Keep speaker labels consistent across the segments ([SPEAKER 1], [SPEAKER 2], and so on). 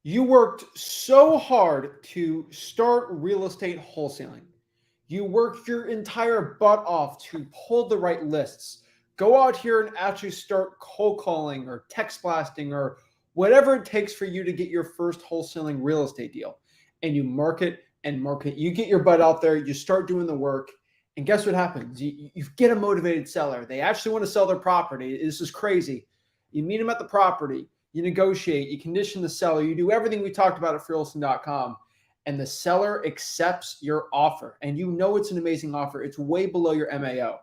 [SPEAKER 1] You worked so hard to start real estate wholesaling. You worked your entire butt off to pull the right lists. Go out here and actually start cold calling or text blasting or whatever it takes for you to get your first wholesaling real estate deal. And you market and market. You get your butt out there, you start doing the work. And guess what happens? You get a motivated seller. They actually want to sell their property. This is crazy. You meet them at the property, you negotiate, you condition the seller, you do everything we talked about at freeholston.com, and the seller accepts your offer. And you know it's an amazing offer. It's way below your MAO.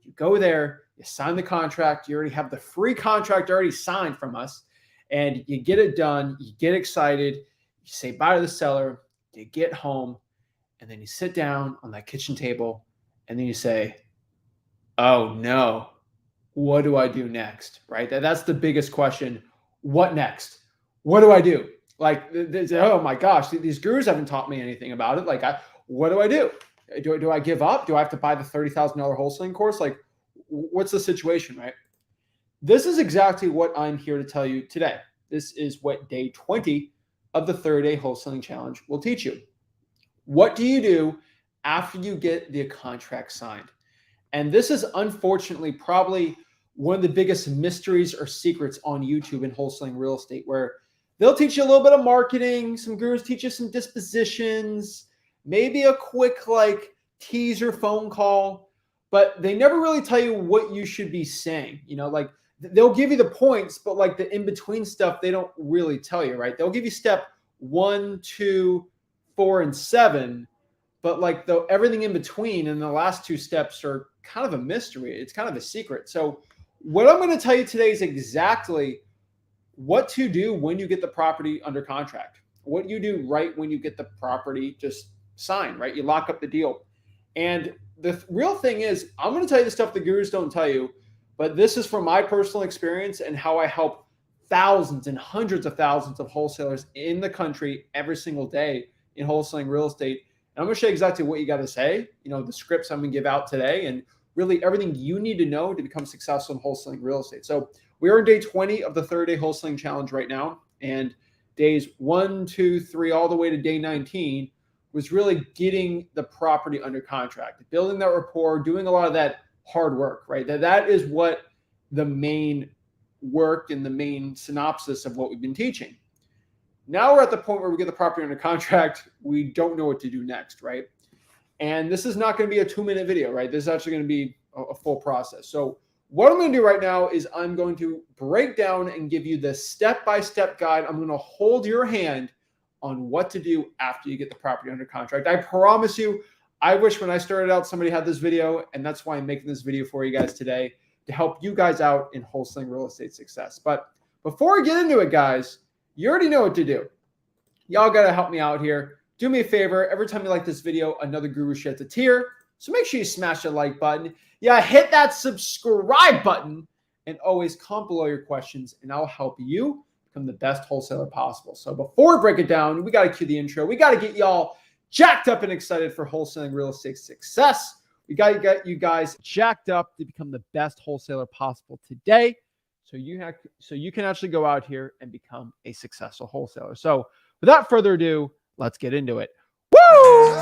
[SPEAKER 1] You go there, you sign the contract, you already have the free contract already signed from us, and you get it done, you get excited, you say bye to the seller, you get home, and then you sit down on that kitchen table, and then you say, oh no, what do I do next? Right? That's the biggest question. What next? What do I do? Like, oh my gosh, these gurus haven't taught me anything about it. Like, what do I do? Do I give up? Do I have to buy the $30,000 wholesaling course? Like, what's the situation, right? This is exactly what I'm here to tell you today. This is what day 20 of the 30-day wholesaling challenge will teach you. What do you do after you get the contract signed? And this is unfortunately probably one of the biggest mysteries or secrets on YouTube in wholesaling real estate, where they'll teach you a little bit of marketing. Some gurus teach you some dispositions, maybe a quick like teaser phone call, but they never really tell you what you should be saying. You know, like they'll give you the points, but like the in-between stuff, they don't really tell you, right? They'll give you step 1, 2, 4, and 7, but like everything in between and the last 2 steps are kind of a mystery. It's kind of a secret. So what I'm going to tell you today is exactly what to do when you get the property under contract, what you do right when you get the property just signed, right? You lock up the deal. And the real thing is, I'm going to tell you the stuff the gurus don't tell you, but this is from my personal experience and how I help thousands and hundreds of thousands of wholesalers in the country every single day in wholesaling real estate. And I'm going to show you exactly what you got to say, you know, the scripts I'm going to give out today, and really everything you need to know to become successful in wholesaling real estate. So we are in day 20 of the 30-day wholesaling challenge right now. And days 1, 2, 3, all the way to day 19 was really getting the property under contract, building that rapport, doing a lot of that hard work, right? That is what the main work and the main synopsis of what we've been teaching. Now we're at the point where we get the property under contract. We don't know what to do next, right? And this is not going to be a 2-minute video, right? This is actually going to be a full process. So what I'm going to do right now is I'm going to break down and give you the step-by-step guide. I'm going to hold your hand on what to do after you get the property under contract. I promise you, I wish when I started out, somebody had this video, and that's why I'm making this video for you guys today, to help you guys out in wholesaling real estate success. But before we get into it, guys, you already know what to do. Y'all got to help me out here. Do me a favor. Every time you like this video, another guru sheds a tear. So make sure you smash the like button. Yeah, hit that subscribe button, and always comment below your questions, and I'll help you become the best wholesaler possible. So before we break it down, we got to cue the intro. We got to get y'all jacked up and excited for wholesaling real estate success. We got to get you guys jacked up to become the best wholesaler possible today, so you can actually go out here and become a successful wholesaler. So without further ado, let's get into it. Woo!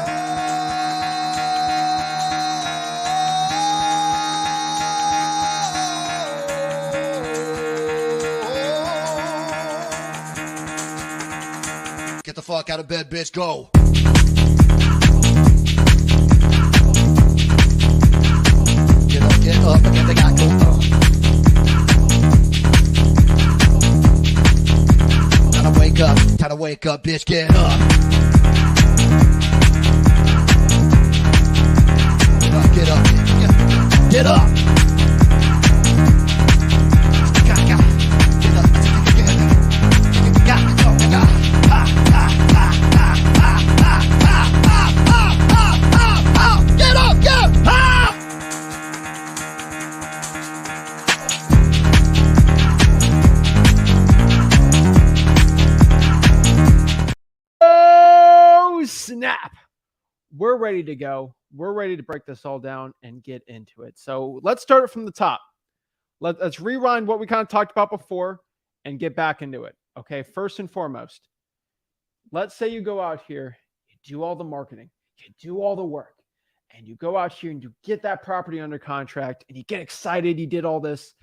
[SPEAKER 2] Get the fuck out of bed, bitch. Go. Get up, again, they got go. Time to wake up, bitch. Get up. Get up, bitch. Get up.
[SPEAKER 1] Snap. We're ready to go. We're ready to break this all down and get into it. So let's start it from the top. Let's rewind what we kind of talked about before and get back into it. Okay, first and foremost, let's say you go out here, you do all the marketing, you do all the work, and you go out here and you get that property under contract and you get excited, you did all this,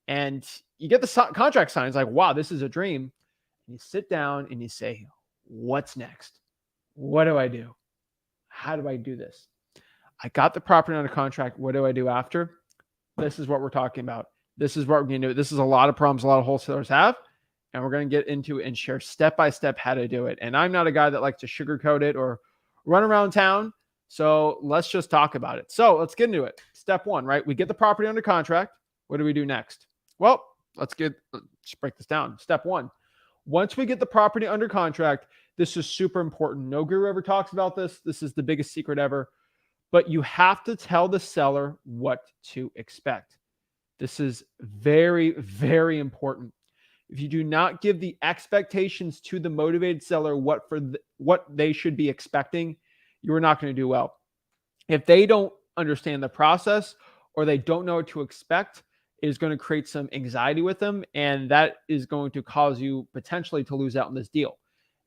[SPEAKER 1] and you get the contract signed. It's like, wow, this is a dream. And you sit down and you say, what's next? What do I do? How do I do this? I got the property under contract. What do I do after? This is what we're talking about. This is what we're going to do. This is a lot of problems a lot of wholesalers have, and we're going to get into it and share step by step how to do it. And I'm not a guy that likes to sugarcoat it or run around town. So let's just talk about it. So let's get into it. Step one, right? We get the property under contract. What do we do next? Well, let's break this down. Step one, once we get the property under contract, this is super important. No guru ever talks about this. This is the biggest secret ever. But you have to tell the seller what to expect. This is very, very important. If you do not give the expectations to the motivated seller what they should be expecting, you are not going to do well. If they don't understand the process or they don't know what to expect, it is going to create some anxiety with them, and that is going to cause you potentially to lose out on this deal.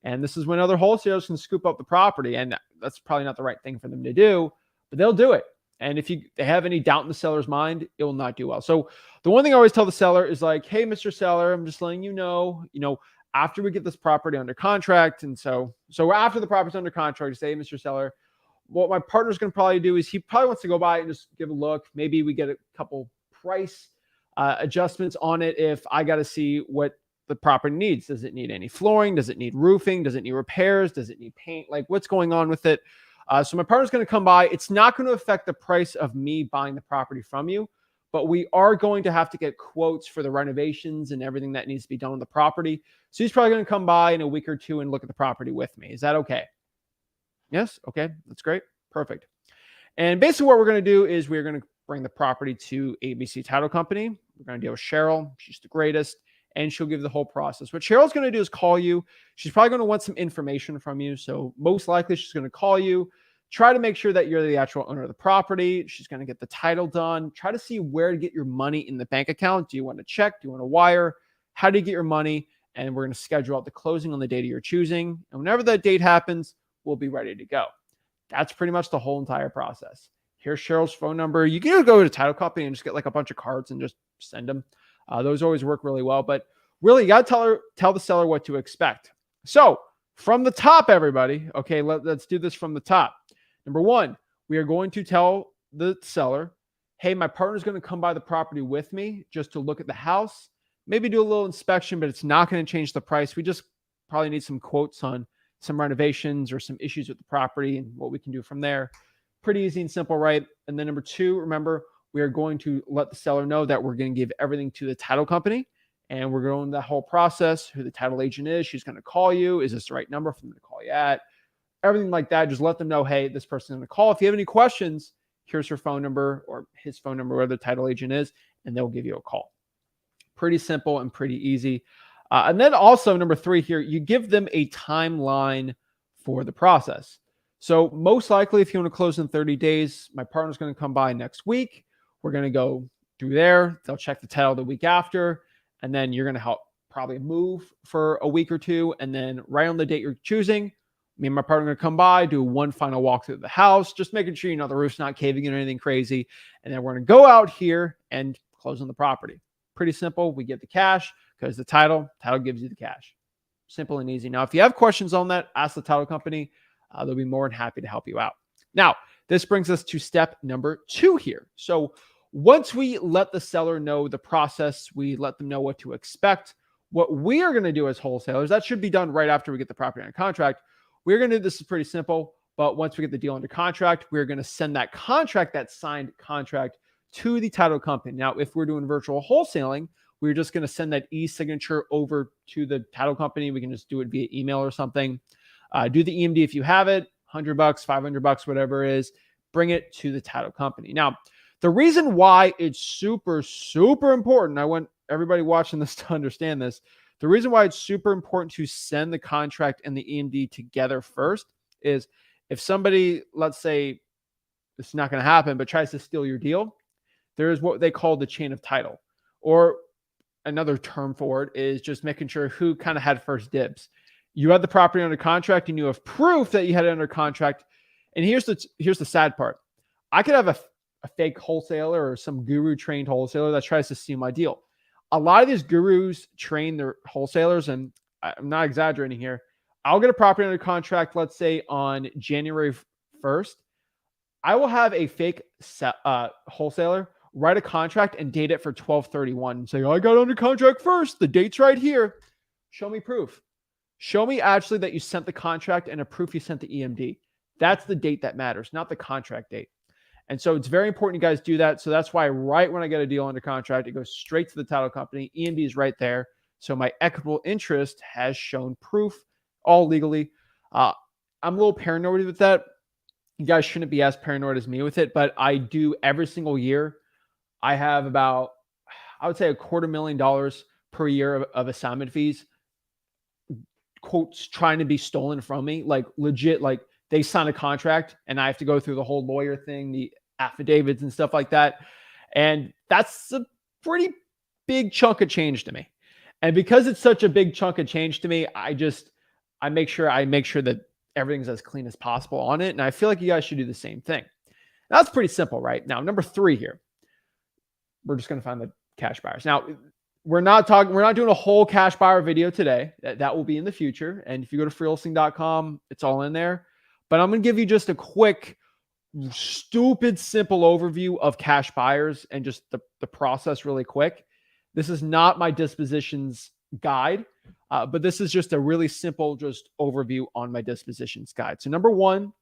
[SPEAKER 1] And this is when other wholesalers can scoop up the property, and that's probably not the right thing for them to do, but they'll do it. And if they have any doubt in the seller's mind, it will not do well. So the one thing I always tell the seller is like, hey, Mr. Seller, I'm just letting you know, after we get this property under contract. And so after the property's under contract, you say, hey, Mr. Seller, what my partner's going to probably do is he probably wants to go by and just give a look. Maybe we get a couple price adjustments on it if I got to see what the property needs. Does it need any flooring? Does it need roofing? Does it need repairs? Does it need paint? Like, what's going on with it? So my partner's going to come by. It's not going to affect the price of me buying the property from you, but we are going to have to get quotes for the renovations and everything that needs to be done on the property. So he's probably going to come by in a week or two and look at the property with me. Is that okay? Yes. Okay. That's great. Perfect. And basically what we're going to do is we're going to bring the property to ABC Title Company. We're going to deal with Cheryl. She's the greatest, and she'll give the whole process. What Cheryl's going to do is call you. She's probably going to want some information from you. So most likely she's going to call you, try to make sure that you're the actual owner of the property. She's going to get the title done, try to see where to get your money in the bank account. Do you want a check? Do you want a wire? How do you get your money? And we're going to schedule out the closing on the date of your choosing. And whenever that date happens, we'll be ready to go. That's pretty much the whole entire process. Here's Cheryl's phone number. You can go to title company and just get like a bunch of cards and just send them. Those always work really well, but really you got to tell the seller what to expect. So from the top, everybody, okay, let's do this from the top. Number one, we are going to tell the seller, hey, my partner's going to come by the property with me just to look at the house, maybe do a little inspection, but it's not going to change the price. We just probably need some quotes on some renovations or some issues with the property and what we can do from there. Pretty easy and simple, right? And then number two, remember, we are going to let the seller know that we're going to give everything to the title company, and we're going the whole process, who the title agent is. She's going to call you. Is this the right number for them to call you at? Everything like that. Just let them know, hey, this person's going to call. If you have any questions, here's her phone number or his phone number, where the title agent is, and they'll give you a call. Pretty simple and pretty easy. And then also number three here, you give them a timeline for the process. So most likely, if you want to close in 30 days, my partner's going to come by next week. We're going to go through there. They'll check the title the week after, and then you're going to help probably move for a week or two. And then right on the date you're choosing, me and my partner are going to come by, do one final walk through the house, just making sure, the roof's not caving in or anything crazy. And then we're going to go out here and close on the property. Pretty simple. We get the cash because the title gives you the cash. Simple and easy. Now, if you have questions on that, ask the title company. They'll be more than happy to help you out. Now, this brings us to step number 2 here. So once we let the seller know the process, we let them know what to expect. What we are going to do as wholesalers, that should be done right after we get the property under contract. We're going to do this is pretty simple, but once we get the deal under contract, we're going to send that contract, that signed contract, to the title company. Now, if we're doing virtual wholesaling, we're just going to send that e-signature over to the title company. We can just do it via email or something. Do the EMD if you have it, $100, $500, whatever it is, bring it to the title company. Now, the reason why it's super, super important, I want everybody watching this to understand this. The reason why it's super important to send the contract and the EMD together first is if somebody, let's say, it's not going to happen, but tries to steal your deal, there is what they call the chain of title. Or another term for it is just making sure who kind of had first dibs. You had the property under contract and you have proof that you had it under contract. And here's the sad part. I could have a fake wholesaler or some guru trained wholesaler that tries to steal my deal. A lot of these gurus train their wholesalers, and I'm not exaggerating here. I'll get a property under contract, let's say on January 1st. I will have a fake wholesaler write a contract and date it for 12/31 and say, I got under contract first. The date's right here. Show me proof. Show me actually that you sent the contract and a proof you sent the EMD. That's the date that matters, not the contract date. And so it's very important you guys do that. So that's why right when I get a deal under contract, it goes straight to the title company. EMD is right there. So my equitable interest has shown proof, all legally. I'm a little paranoid with that. You guys shouldn't be as paranoid as me with it, but I do every single year. I have about, I would say $250,000 per year of assignment fees, quotes, trying to be stolen from me. Like legit, like they sign a contract and I have to go through the whole lawyer thing, the affidavits and stuff like that. And that's a pretty big chunk of change to me. And because it's such a big chunk of change to me, I make sure that everything's as clean as possible on it. And I feel like you guys should do the same thing. That's pretty simple, right? Now, number 3 here, we're just going to find the cash buyers. Now, we're not doing a whole cash buyer video today. That will be in the future. And if you go to freelisting.com, it's all in there. But I'm going to give you just a quick, stupid, simple overview of cash buyers and just the process really quick. This is not my dispositions guide, but this is just a really simple just overview on my dispositions guide. So number 1,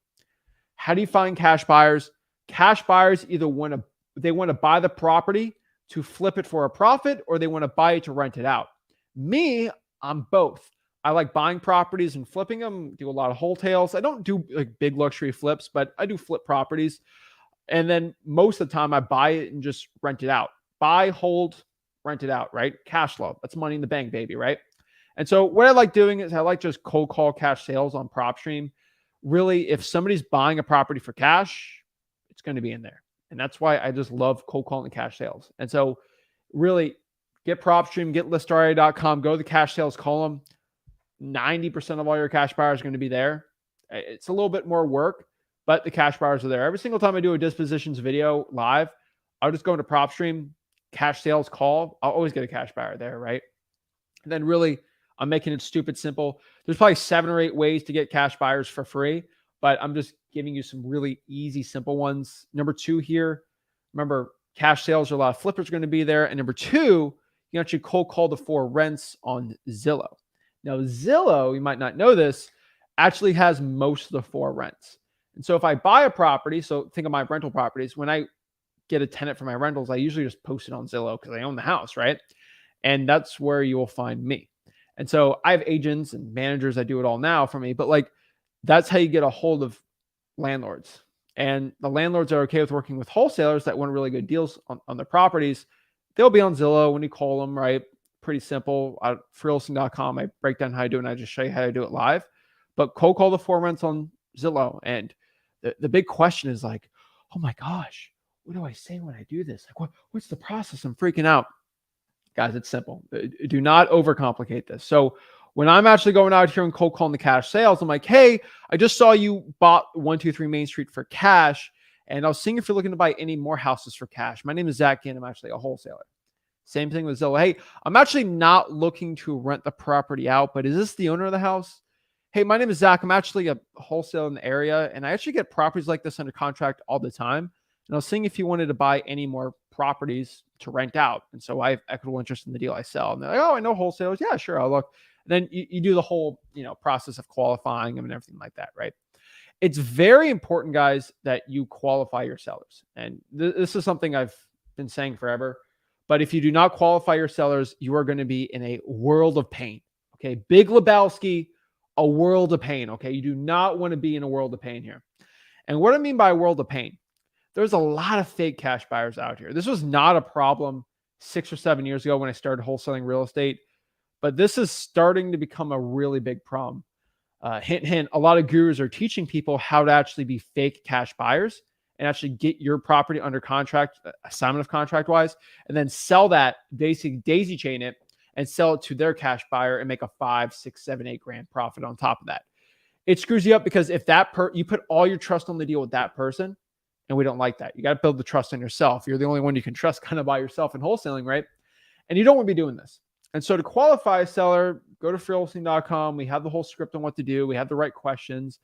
[SPEAKER 1] how do you find cash buyers? Cash buyers either want to buy the property to flip it for a profit, or they want to buy it to rent it out. Me, I'm both. I like buying properties and flipping them, do a lot of wholesales. I don't do like big luxury flips, but I do flip properties. And then most of the time I buy it and just rent it out. Buy, hold, rent it out, right? Cash flow. That's money in the bank, baby, right? And so what I like doing is I like just cold call cash sales on PropStream. Really, if somebody's buying a property for cash, it's going to be in there. And that's why I just love cold calling cash sales. And so really get PropStream, get listaria.com, go to the cash sales column. 90% of all your cash buyers are going to be there. It's a little bit more work, but the cash buyers are there. Every single time I do a dispositions video live, I'll just go into PropStream, cash sales call. I'll always get a cash buyer there, right? And then really, I'm making it stupid simple. There's probably 7 or 8 ways to get cash buyers for free, but I'm just giving you some really easy, simple ones. Number 2 here, remember, cash sales are a lot of flippers going to be there. And number 2, you actually cold call the 4 rents on Zillow. Now, Zillow, you might not know this, actually has most of the 4 rents. And so if I buy a property, so think of my rental properties, when I get a tenant for my rentals, I usually just post it on Zillow because I own the house, right? And that's where you will find me. And so I have agents and managers that do it all now for me, but like that's how you get a hold of landlords. And the landlords are okay with working with wholesalers that want really good deals on their properties. They'll be on Zillow when you call them, right? Pretty simple. At freelisting.com, I break down how I do it and I just show you how to do it live. But cold call the 4 rents on Zillow. And the big question is like, oh my gosh, what do I say when I do this? Like, what's the process? I'm freaking out. Guys, it's simple. Do not overcomplicate this. So when I'm actually going out here and cold calling the cash sales, I'm like, hey, I just saw you bought 123 Main Street for cash. And I was seeing if you're looking to buy any more houses for cash. My name is Zach Ginn. I'm actually a wholesaler. Same thing with Zillow. Hey, I'm actually not looking to rent the property out, but is this the owner of the house? Hey, my name is Zach. I'm actually a wholesaler in the area, and I actually get properties like this under contract all the time. And I was seeing if you wanted to buy any more properties to rent out. And so I have equitable interest in the deal I sell. And they're like, oh, I know wholesalers. Yeah, sure. I'll look. And then you do the whole, process of qualifying them and everything like that, right? It's very important, guys, that you qualify your sellers. And this is something I've been saying forever. But if you do not qualify your sellers, you are going to be in a world of pain. Okay. Big Lebowski, a world of pain. Okay. You do not want to be in a world of pain here. And what I mean by a world of pain, there's a lot of fake cash buyers out here. This was not a problem 6 or 7 years ago when I started wholesaling real estate, but this is starting to become a really big problem. Hint, hint, a lot of gurus are teaching people how to actually be fake cash buyers and actually get your property under contract, assignment of contract wise, and then sell that, basically daisy chain it, and sell it to their cash buyer and make a 5, 6, 7, 8 grand profit on top of that. It screws you up because if you put all your trust on the deal with that person, and we don't like that. You got to build the trust on yourself. You're the only one you can trust kind of by yourself in wholesaling, right? And you don't want to be doing this. And so to qualify a seller, go to freewholesaling.com. We have the whole script on what to do. We have the right questions,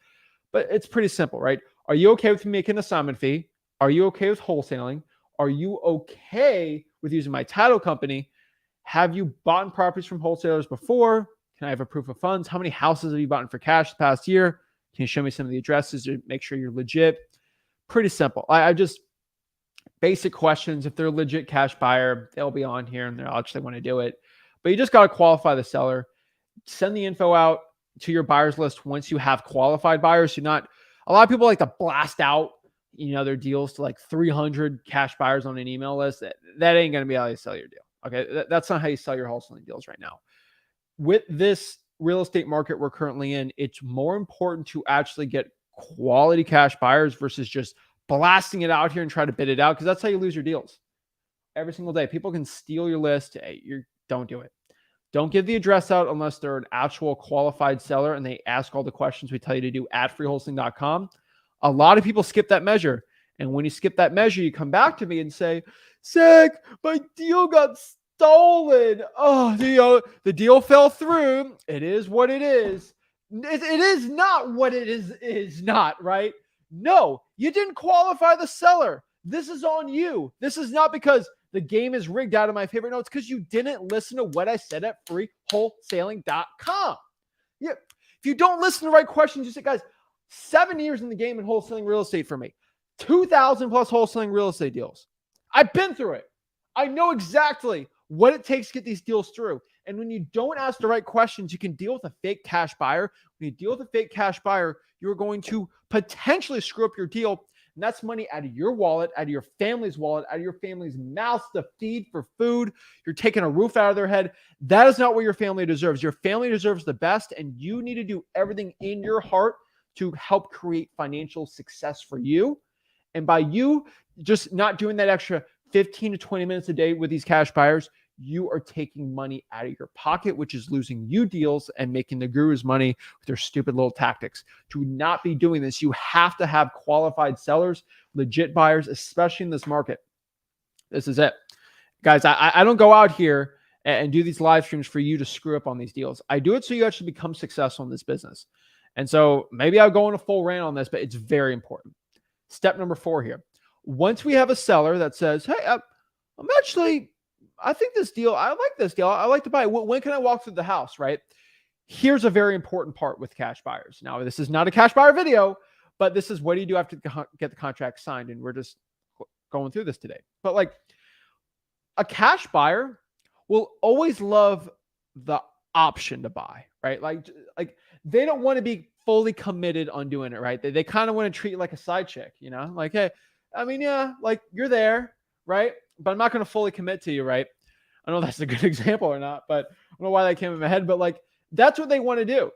[SPEAKER 1] but it's pretty simple, right? Are you okay with me making an assignment fee? Are you okay with wholesaling? Are you okay with using my title company? Have you bought properties from wholesalers before? Can I have a proof of funds? How many houses have you bought for cash the past year? Can you show me some of the addresses to make sure you're legit? Pretty simple. I just basic questions. If they're a legit cash buyer, they'll be on here and they'll actually want to do it. But you just got to qualify the seller. Send the info out to your buyers list once you have qualified buyers. A lot of people like to blast out, their deals to like 300 cash buyers on an email list. That ain't going to be how you sell your deal. Okay. That's not how you sell your wholesaling deals right now. With this real estate market we're currently in, it's more important to actually get quality cash buyers versus just blasting it out here and try to bid it out, because that's how you lose your deals every single day. People can steal your list. Hey, don't do it. Don't give the address out unless they're an actual qualified seller and they ask all the questions we tell you to do at freewholesaling.com. A lot of people skip that measure. And when you skip that measure, you come back to me and say, Zach, my deal got stolen. Oh, the deal fell through. It is what it is. It is not what it is not, right? No, you didn't qualify the seller. This is on you. This is not because the game is rigged out of my favorite notes, because you didn't listen to what I said at freewholesaling.com. Yeah. If you don't listen to the right questions, you say, guys, 7 years in the game in wholesaling real estate for me, 2,000 plus wholesaling real estate deals. I've been through it. I know exactly what it takes to get these deals through. And when you don't ask the right questions, you can deal with a fake cash buyer. When you deal with a fake cash buyer, you're going to potentially screw up your deal. And that's money out of your wallet, out of your family's wallet, out of your family's mouths to feed for food. You're taking a roof out of their head. That is not what your family deserves. Your family deserves the best, and you need to do everything in your heart to help create financial success for you. And by you just not doing that extra 15 to 20 minutes a day with these cash buyers, you are taking money out of your pocket, which is losing you deals and making the gurus money with their stupid little tactics. Do not be doing this. You have to have qualified sellers, legit buyers, especially in this market. This is it. Guys, I don't go out here and do these live streams for you to screw up on these deals. I do it so you actually become successful in this business. And so maybe I'll go on a full rant on this, but it's very important. Step number 4 here. Once we have a seller that says, hey, I think this deal, I like this deal, I like to buy it. When can I walk through the house, right? Here's a very important part with cash buyers. Now, this is not a cash buyer video, but this is what do you do after get the contract signed? And we're just going through this today. But like a cash buyer will always love the option to buy, right? Like they don't want to be fully committed on doing it, right? They kind of want to treat you like a side chick, like, hey, like you're there, right? But I'm not going to fully commit to you, right? I don't know if that's a good example or not, but I don't know why that came in my head, but like, that's what they want to do.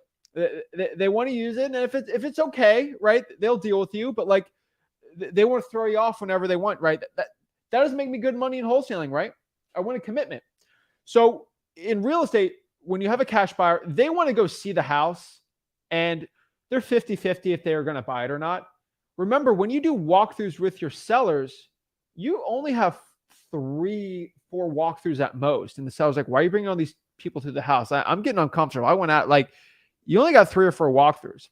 [SPEAKER 1] They want to use it. And if it's okay, right, they'll deal with you, but like they want to throw you off whenever they want, right? That doesn't make me good money in wholesaling, right? I want a commitment. So in real estate, when you have a cash buyer, they want to go see the house and they're 50-50 if they are going to buy it or not. Remember, when you do walkthroughs with your sellers, you only have 3-4 walkthroughs at most. And the seller's like, why are you bringing all these people to the house? I'm getting uncomfortable. I went out, like, you only got 3 or 4 walkthroughs.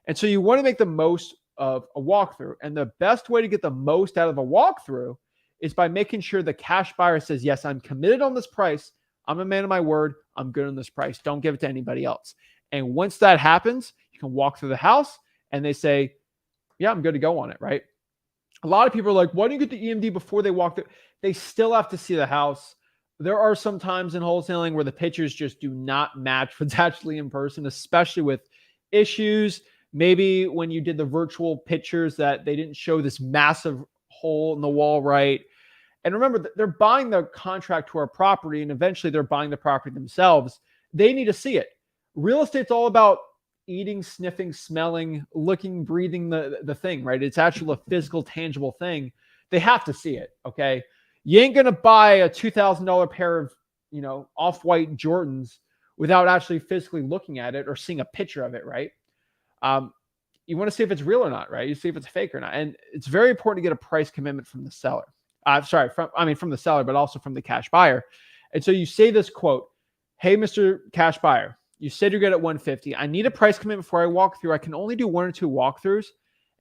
[SPEAKER 1] And so you want to make the most of a walkthrough. And the best way to get the most out of a walkthrough is by making sure the cash buyer says, yes, I'm committed on this price. I'm a man of my word. I'm good on this price. Don't give it to anybody else. And once that happens, you can walk through the house and they say, yeah, I'm good to go on it, right? A lot of people are like, why don't you get the EMD before they walk through? They still have to see the house. There are some times in wholesaling where the pictures just do not match what's actually in person, especially with issues. Maybe when you did the virtual pictures that they didn't show this massive hole in the wall, right? And remember, they're buying the contract to our property, and eventually they're buying the property themselves. They need to see it. Real estate's all about eating, sniffing, smelling, looking, breathing the thing, right? It's actually a physical, tangible thing. They have to see it, okay? You ain't going to buy a $2,000 pair of off-white Jordans without actually physically looking at it or seeing a picture of it, right? You want to see if it's real or not, right? You see if it's fake or not. And it's very important to get a price commitment from the seller. From the seller, but also from the cash buyer. And so you say this quote, "Hey, Mr. Cash Buyer, you said you're good at 150. I need a price commitment before I walk through. I can only do 1 or 2 walkthroughs,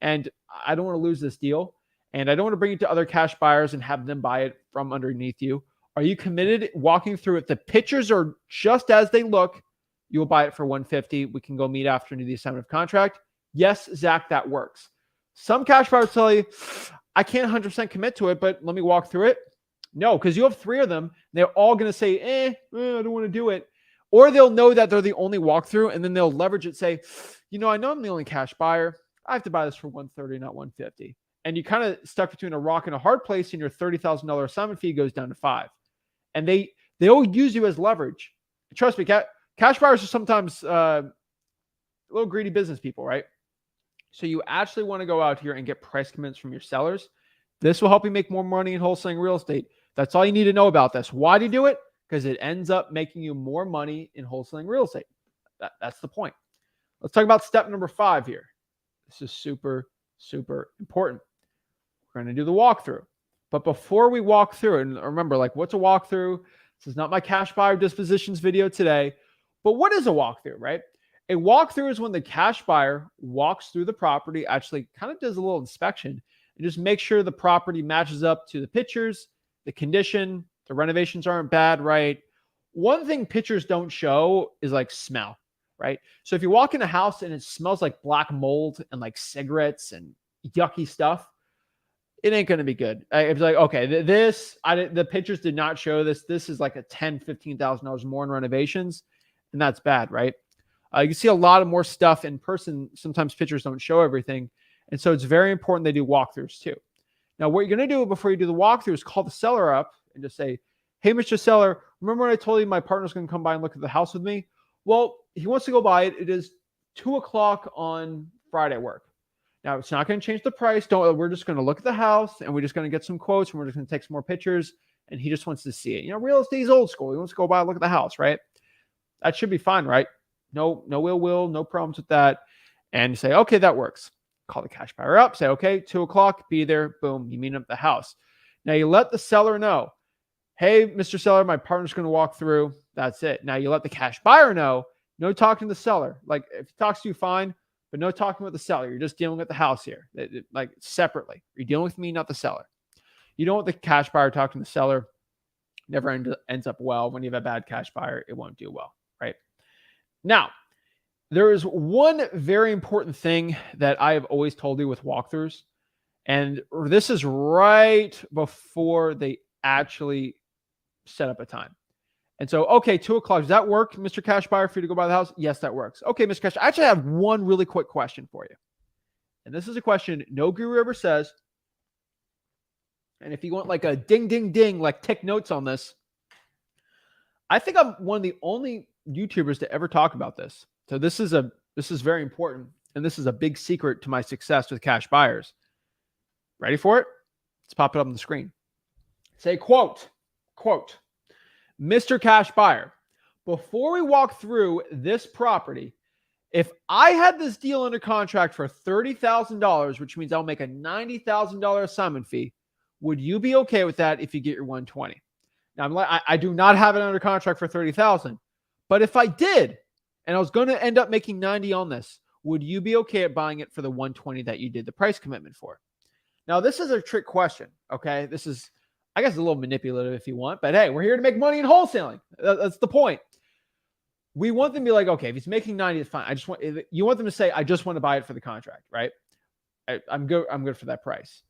[SPEAKER 1] and I don't want to lose this deal. And I don't want to bring it to other cash buyers and have them buy it from underneath you. Are you committed walking through it? The pictures are just as they look. You will buy it for 150. We can go meet after and do the assignment of contract." Yes, Zach, that works. Some cash buyers tell you, "I can't 100% commit to it, but let me walk through it." No, because you have 3 of them. They're all going to say, I don't want to do it. Or they'll know that they're the only walkthrough, and then they'll leverage it, say, I know I'm the only cash buyer. I have to buy this for 130, not 150. And you kind of stuck between a rock and a hard place, and your $30,000 assignment fee goes down to 5. And they'll use you as leverage. Trust me, cash buyers are sometimes a little greedy business people, right? So you actually want to go out here and get price commitments from your sellers. This will help you make more money in wholesaling real estate. That's all you need to know about this. Why do you do it? Because it ends up making you more money in wholesaling real estate. That's the point. Let's talk about step number 5 here. This is super, super important. We're going to do the walkthrough. But before we walk through, and remember, what's a walkthrough? This is not my cash buyer dispositions video today. But what is a walkthrough, right? A walkthrough is when the cash buyer walks through the property, actually kind of does a little inspection, and just make sure the property matches up to the pictures, the condition, the renovations aren't bad, right? One thing pictures don't show is smell, right? So if you walk in a house and it smells like black mold and cigarettes and yucky stuff, it ain't going to be good. It's okay, the pictures did not show this. This is a $10,000, $15,000 more in renovations, and that's bad, right? You can see a lot of more stuff in person. Sometimes pictures don't show everything. And so it's very important they do walkthroughs too. Now, what you're going to do before you do the walkthrough is call the seller up and just say, "Hey, Mr. Seller, remember when I told you my partner's going to come by and look at the house with me? Well, he wants to go buy it. It is 2:00 on Friday work. Now, it's not going to change the price. We're just going to look at the house, and we're just going to get some quotes, and we're just going to take some more pictures, and he just wants to see it. Real estate is old school. He wants to go by and look at the house, right? That should be fine, right? No ill will, no problems with that. And you say, okay, that works. Call the cash buyer up, say, okay, 2:00, be there. Boom, you meet him at the house. Now you let the seller know, "Hey, Mr. Seller, my partner's going to walk through." That's it. Now you let the cash buyer know, no talking to the seller. If he talks to you, fine, but no talking with the seller. You're just dealing with the house here, separately. You're dealing with me, not the seller. You don't want the cash buyer talking to the seller. Never ends up well. When you have a bad cash buyer, it won't do well, right? Now, there is one very important thing that I have always told you with walkthroughs, and this is right before they actually set up a time. And so, okay, 2:00, does that work, Mr. Cash Buyer, for you to go by the house? Yes, that works. Okay, Mr. Cash, I actually have one really quick question for you. And this is a question no guru ever says. And if you want a ding, ding, ding, take notes on this, I think I'm one of the only YouTubers to ever talk about this. So this is very important, and this is a big secret to my success with cash buyers. Ready for it? Let's pop it up on the screen. Say, quote, "Mr. Cash Buyer, before we walk through this property, if I had this deal under contract for $30,000, which means I'll make a $90,000 assignment fee, would you be okay with that if you get your 120? Now, I do not have it under contract for $30,000, but if I did, and I was going to end up making 90 on this, would you be okay at buying it for the 120 that you did the price commitment for?" Now, this is a trick question, okay? This is, I guess, a little manipulative if you want, but hey, we're here to make money in wholesaling. That's the point. We want them to be okay, if he's making 90, it's fine. You want them to say, "I just want to buy it for the contract," right? I'm good for that price.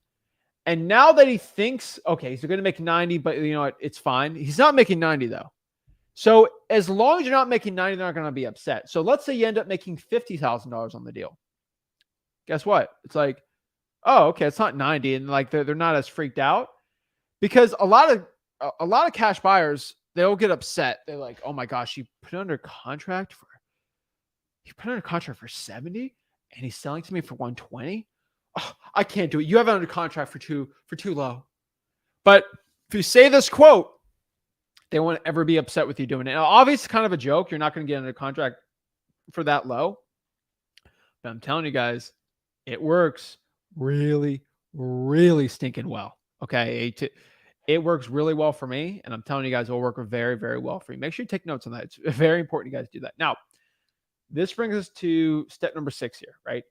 [SPEAKER 1] And now that he thinks, okay, he's going to make 90, but you know what? It's fine. He's not making 90 though. So as long as you're not making 90, they're not going to be upset. So let's say you end up making $50,000 on the deal. Guess what? It's oh, okay, it's not 90, and they're not as freaked out, because a lot of cash buyers, they'll get upset. They're "Oh my gosh, you put it under contract for 70, and he's selling to me for 120. Oh, I can't do it. You have it under contract for too low." But if you say this quote, they won't ever be upset with you doing it. Now, obviously, it's kind of a joke. You're not going to get under contract for that low. But I'm telling you guys, it works really, really stinking well. Okay. It works really well for me. And I'm telling you guys, it will work very, very well for you. Make sure you take notes on that. It's very important you guys do that. Now, this brings us to step number 6 here, right?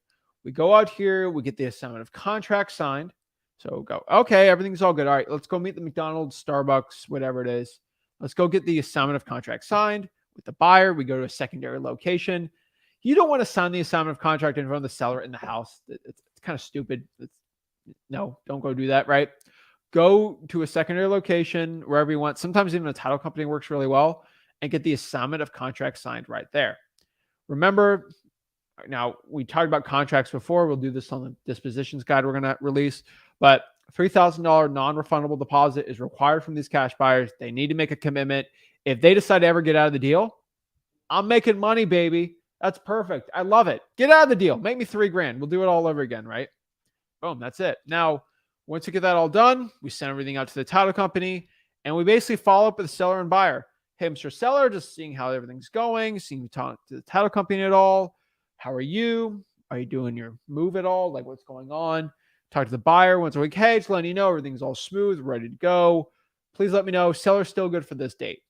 [SPEAKER 1] We go out here, we get the assignment of contract signed. So go, okay, everything's all good. All right, let's go meet the McDonald's, Starbucks, whatever it is. Let's go get the assignment of contract signed with the buyer. We go to a secondary location. You don't want to sign the assignment of contract in front of the seller in the house. It's kind of stupid. No, don't go do that, right? Go to a secondary location, wherever you want. Sometimes even a title company works really well, and get the assignment of contract signed right there. Remember, now we talked about contracts before. We'll do this on the dispositions guide we're going to release, but $3,000 non-refundable deposit is required from these cash buyers. They need to make a commitment. If they decide to ever get out of the deal, I'm making money, baby. That's perfect. I love it. Get out of the deal. Make me $3,000. We'll do it all over again, right? Boom. That's it. Now, once we get that all done, we send everything out to the title company, and we basically follow up with the seller and buyer. Hey, Mr. Seller, just seeing how everything's going, seeing you talk to the title company at all. How are you? Are you doing your move at all? Like, what's going on? Talk to the buyer once a week. Hey, just letting you know everything's all smooth, ready to go. Please let me know. Seller's still good for this date.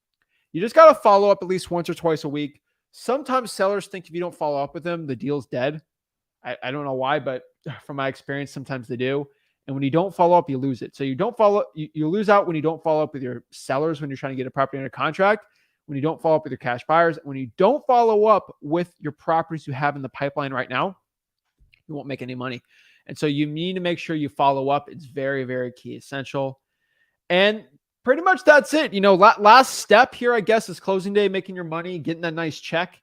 [SPEAKER 1] You just got to follow up at least once or twice a week. Sometimes sellers think if you don't follow up with them, the deal's dead. I don't know why, but from my experience, sometimes they do. And when you don't follow up, you lose it. So you lose out when you don't follow up with your sellers when you're trying to get a property under contract, when you don't follow up with your cash buyers, when you don't follow up with your properties you have in the pipeline right now, you won't make any money. And so you need to make sure you follow up. It's very, very key, essential. And pretty much that's it. Last step here, I guess, is closing day, making your money, getting that nice check.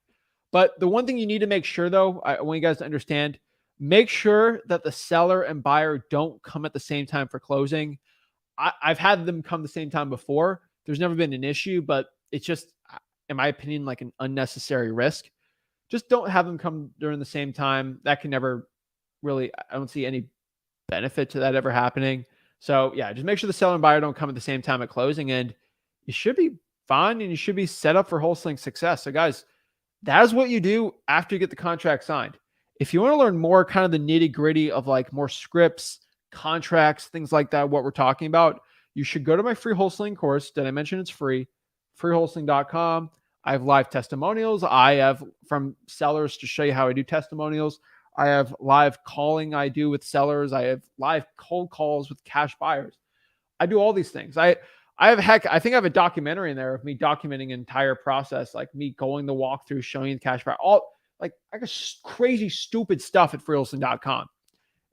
[SPEAKER 1] But the one thing you need to make sure, though, I want you guys to understand, make sure that the seller and buyer don't come at the same time for closing. I've had them come the same time before. There's never been an issue, but it's just, in my opinion, like an unnecessary risk. Just don't have them come during the same time. That can never really, I don't see any benefit to that ever happening. So yeah, just make sure the seller and buyer don't come at the same time at closing, and you should be fine and you should be set up for wholesaling success. So guys, that is what you do after you get the contract signed. If you want to learn more kind of the nitty gritty of like more scripts, contracts, things like that, what we're talking about, you should go to my free wholesaling course. Did I mention it's free? freewholesaling.com. I have live testimonials. I have from sellers to show you how I do testimonials. I have live calling I do with sellers. I have live cold calls with cash buyers. I do all these things. I think I have a documentary in there of me documenting an entire process, like me going the walkthrough, showing the cash buyer, all like I got crazy, stupid stuff at freewholesaling.com.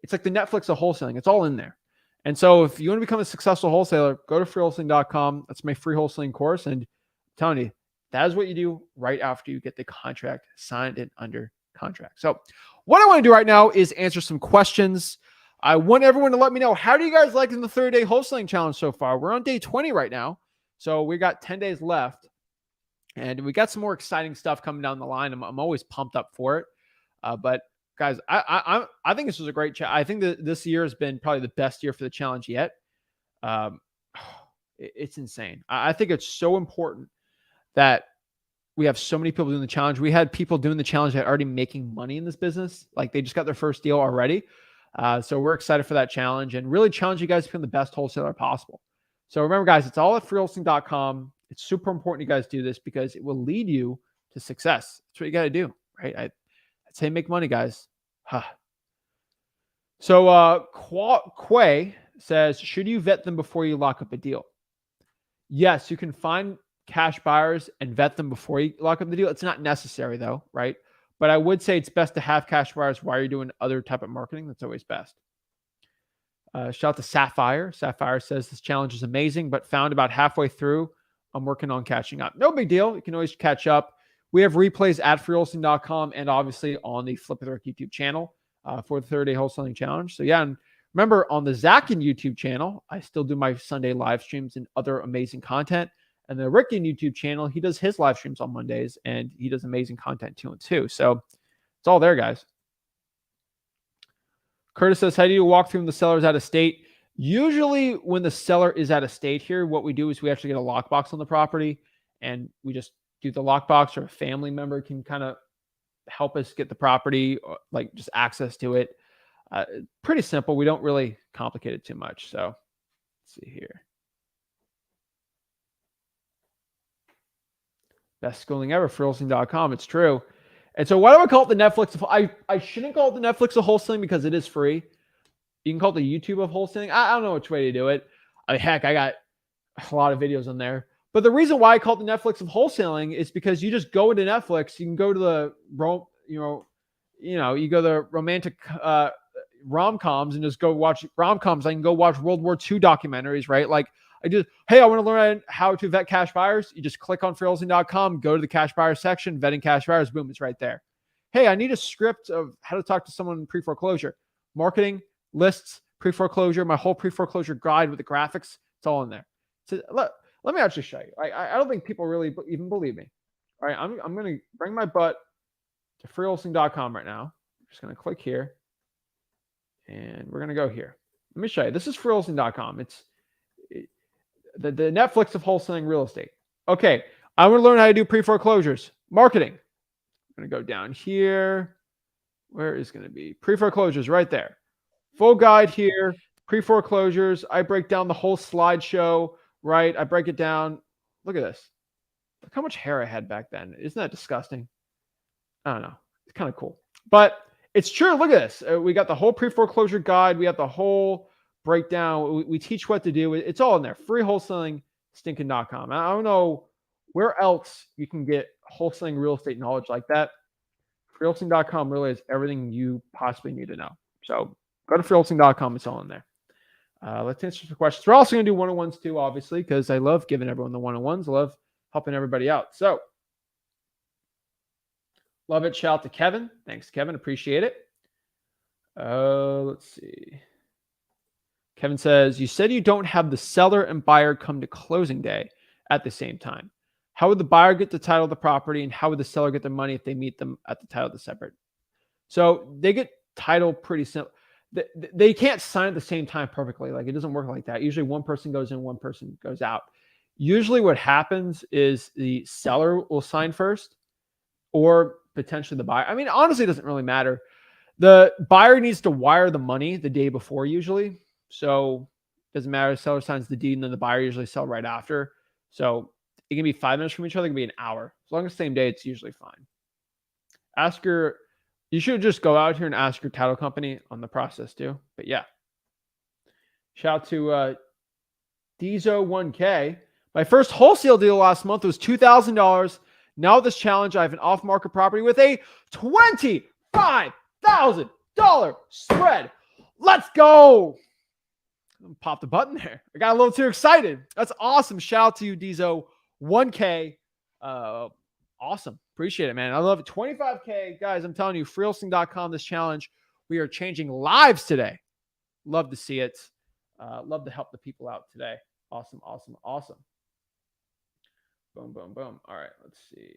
[SPEAKER 1] It's like the Netflix of wholesaling. It's all in there. And so if you want to become a successful wholesaler, go to freewholesaling.com. That's my free wholesaling course. And I'm telling you, that is what you do right after you get the contract signed and under contract. So what I want to do right now is answer some questions. I want everyone to let me know, how do you guys like in the 30-day wholesaling challenge so far? We're on day 20 right now. So we got 10 days left. And we got some more exciting stuff coming down the line. I'm always pumped up for it. But guys, I think this was a great challenge. I think that this year has been probably the best year for the challenge yet. It's insane. I think it's so important that we have so many people doing the challenge. We had people doing the challenge that are already making money in this business. Like they just got their first deal already. So we're excited for that challenge and really challenge you guys to become the best wholesaler possible. So remember, guys, it's all at freewholesaling.com. It's super important you guys do this because it will lead you to success. That's what you got to do, right? I'd say make money, guys. So Quay says, should you vet them before you lock up a deal? Yes, you can find cash buyers and vet them before you lock up the deal. It's not necessary though, right? But I would say it's best to have cash buyers while you're doing other type of marketing. That's always best. Shout out to Sapphire. Sapphire says this challenge is amazing, but found about halfway through, I'm working on catching up. No big deal. You can always catch up. We have replays at freewholesaling.com and obviously on the Flip With Rick YouTube channel for the 30-day wholesaling challenge. So yeah, and remember on the Zachin YouTube channel, I still do my Sunday live streams and other amazing content. And the Rickin YouTube channel, he does his live streams on Mondays and he does amazing content too. So it's all there, guys. Curtis says, how do you walk through the sellers out of state? Usually when the seller is out of state here, what we do is we actually get a lockbox on the property and we just do the lockbox, or a family member can kind of help us get the property, or like just access to it. Pretty simple. We don't really complicate it too much. So let's see here. Best schooling ever, wholesaling.com. It's true. And so why do I call it the Netflix of, I shouldn't call it the Netflix of wholesaling because it is free. You can call it the YouTube of wholesaling. I don't know which way to do it. I mean, heck, I got a lot of videos on there. But the reason why I call it the Netflix of wholesaling is because you just go into Netflix. You can go to the, you go to romantic rom-coms and just go watch rom-coms. I can go watch World War II documentaries, right? Like I do. Hey, I want to learn how to vet cash buyers. You just click on freelosing.com, go to the cash buyer section, vetting cash buyers. Boom, it's right there. Hey, I need a script of how to talk to someone in pre-foreclosure, marketing, lists, pre-foreclosure, my whole pre-foreclosure guide with the graphics. It's all in there. So let me actually show you. I don't think people really even believe me. All right, I'm going to bring my butt to freelosing.com right now. I'm just going to click here. And we're going to go here. Let me show you. This is freelosing.com. It's the Netflix of wholesaling real estate. Okay, I want to learn how to do pre-foreclosures. Marketing. I'm going to go down here. Where is going to be? Pre-foreclosures right there. Full guide here. Pre-foreclosures. I break down the whole slideshow, right? I break it down. Look at this. Look how much hair I had back then. Isn't that disgusting? I don't know. It's kind of cool. But it's true. Look at this. We got the whole pre-foreclosure guide. We have the whole breakdown. We teach what to do. It's all in there. Free wholesaling stinking.com. I don't know where else you can get wholesaling real estate knowledge like that. Freelosing.com really is everything you possibly need to know. So go to freelosing.com. It's all in there. Let's answer some questions. We're also going to do one-on-ones too, obviously, because I love giving everyone the one-on-ones. I love helping everybody out. So love it. Shout out to Kevin. Thanks, Kevin. Appreciate it. Let's see. Kevin says, you said you don't have the seller and buyer come to closing day at the same time. How would the buyer get the title of the property, and how would the seller get the money if they meet them at the title of the separate? So they get title pretty simple. They can't sign at the same time perfectly. Like it doesn't work like that. Usually one person goes in, one person goes out. Usually what happens is the seller will sign first, or potentially the buyer. I mean, honestly, it doesn't really matter. The buyer needs to wire the money the day before usually. So it doesn't matter. The seller signs the deed and then the buyer usually sell right after. So it can be 5 minutes from each other. It can be an hour. As long as the same day, it's usually fine. You should just go out here and ask your title company on the process too. But yeah. Shout out to Dizo1K. My first wholesale deal last month was $2,000. Now with this challenge, I have an off-market property with a $25,000 spread. Let's go. Pop the button there. I got a little too excited. That's awesome. Shout out to you, Dizo1K. Awesome. Appreciate it, man. I love it. 25K. Guys, I'm telling you, freelosing.com, this challenge, we are changing lives today. Love to see it. Love to help the people out today. Awesome, awesome, awesome. Boom, boom, boom. All right, let's see.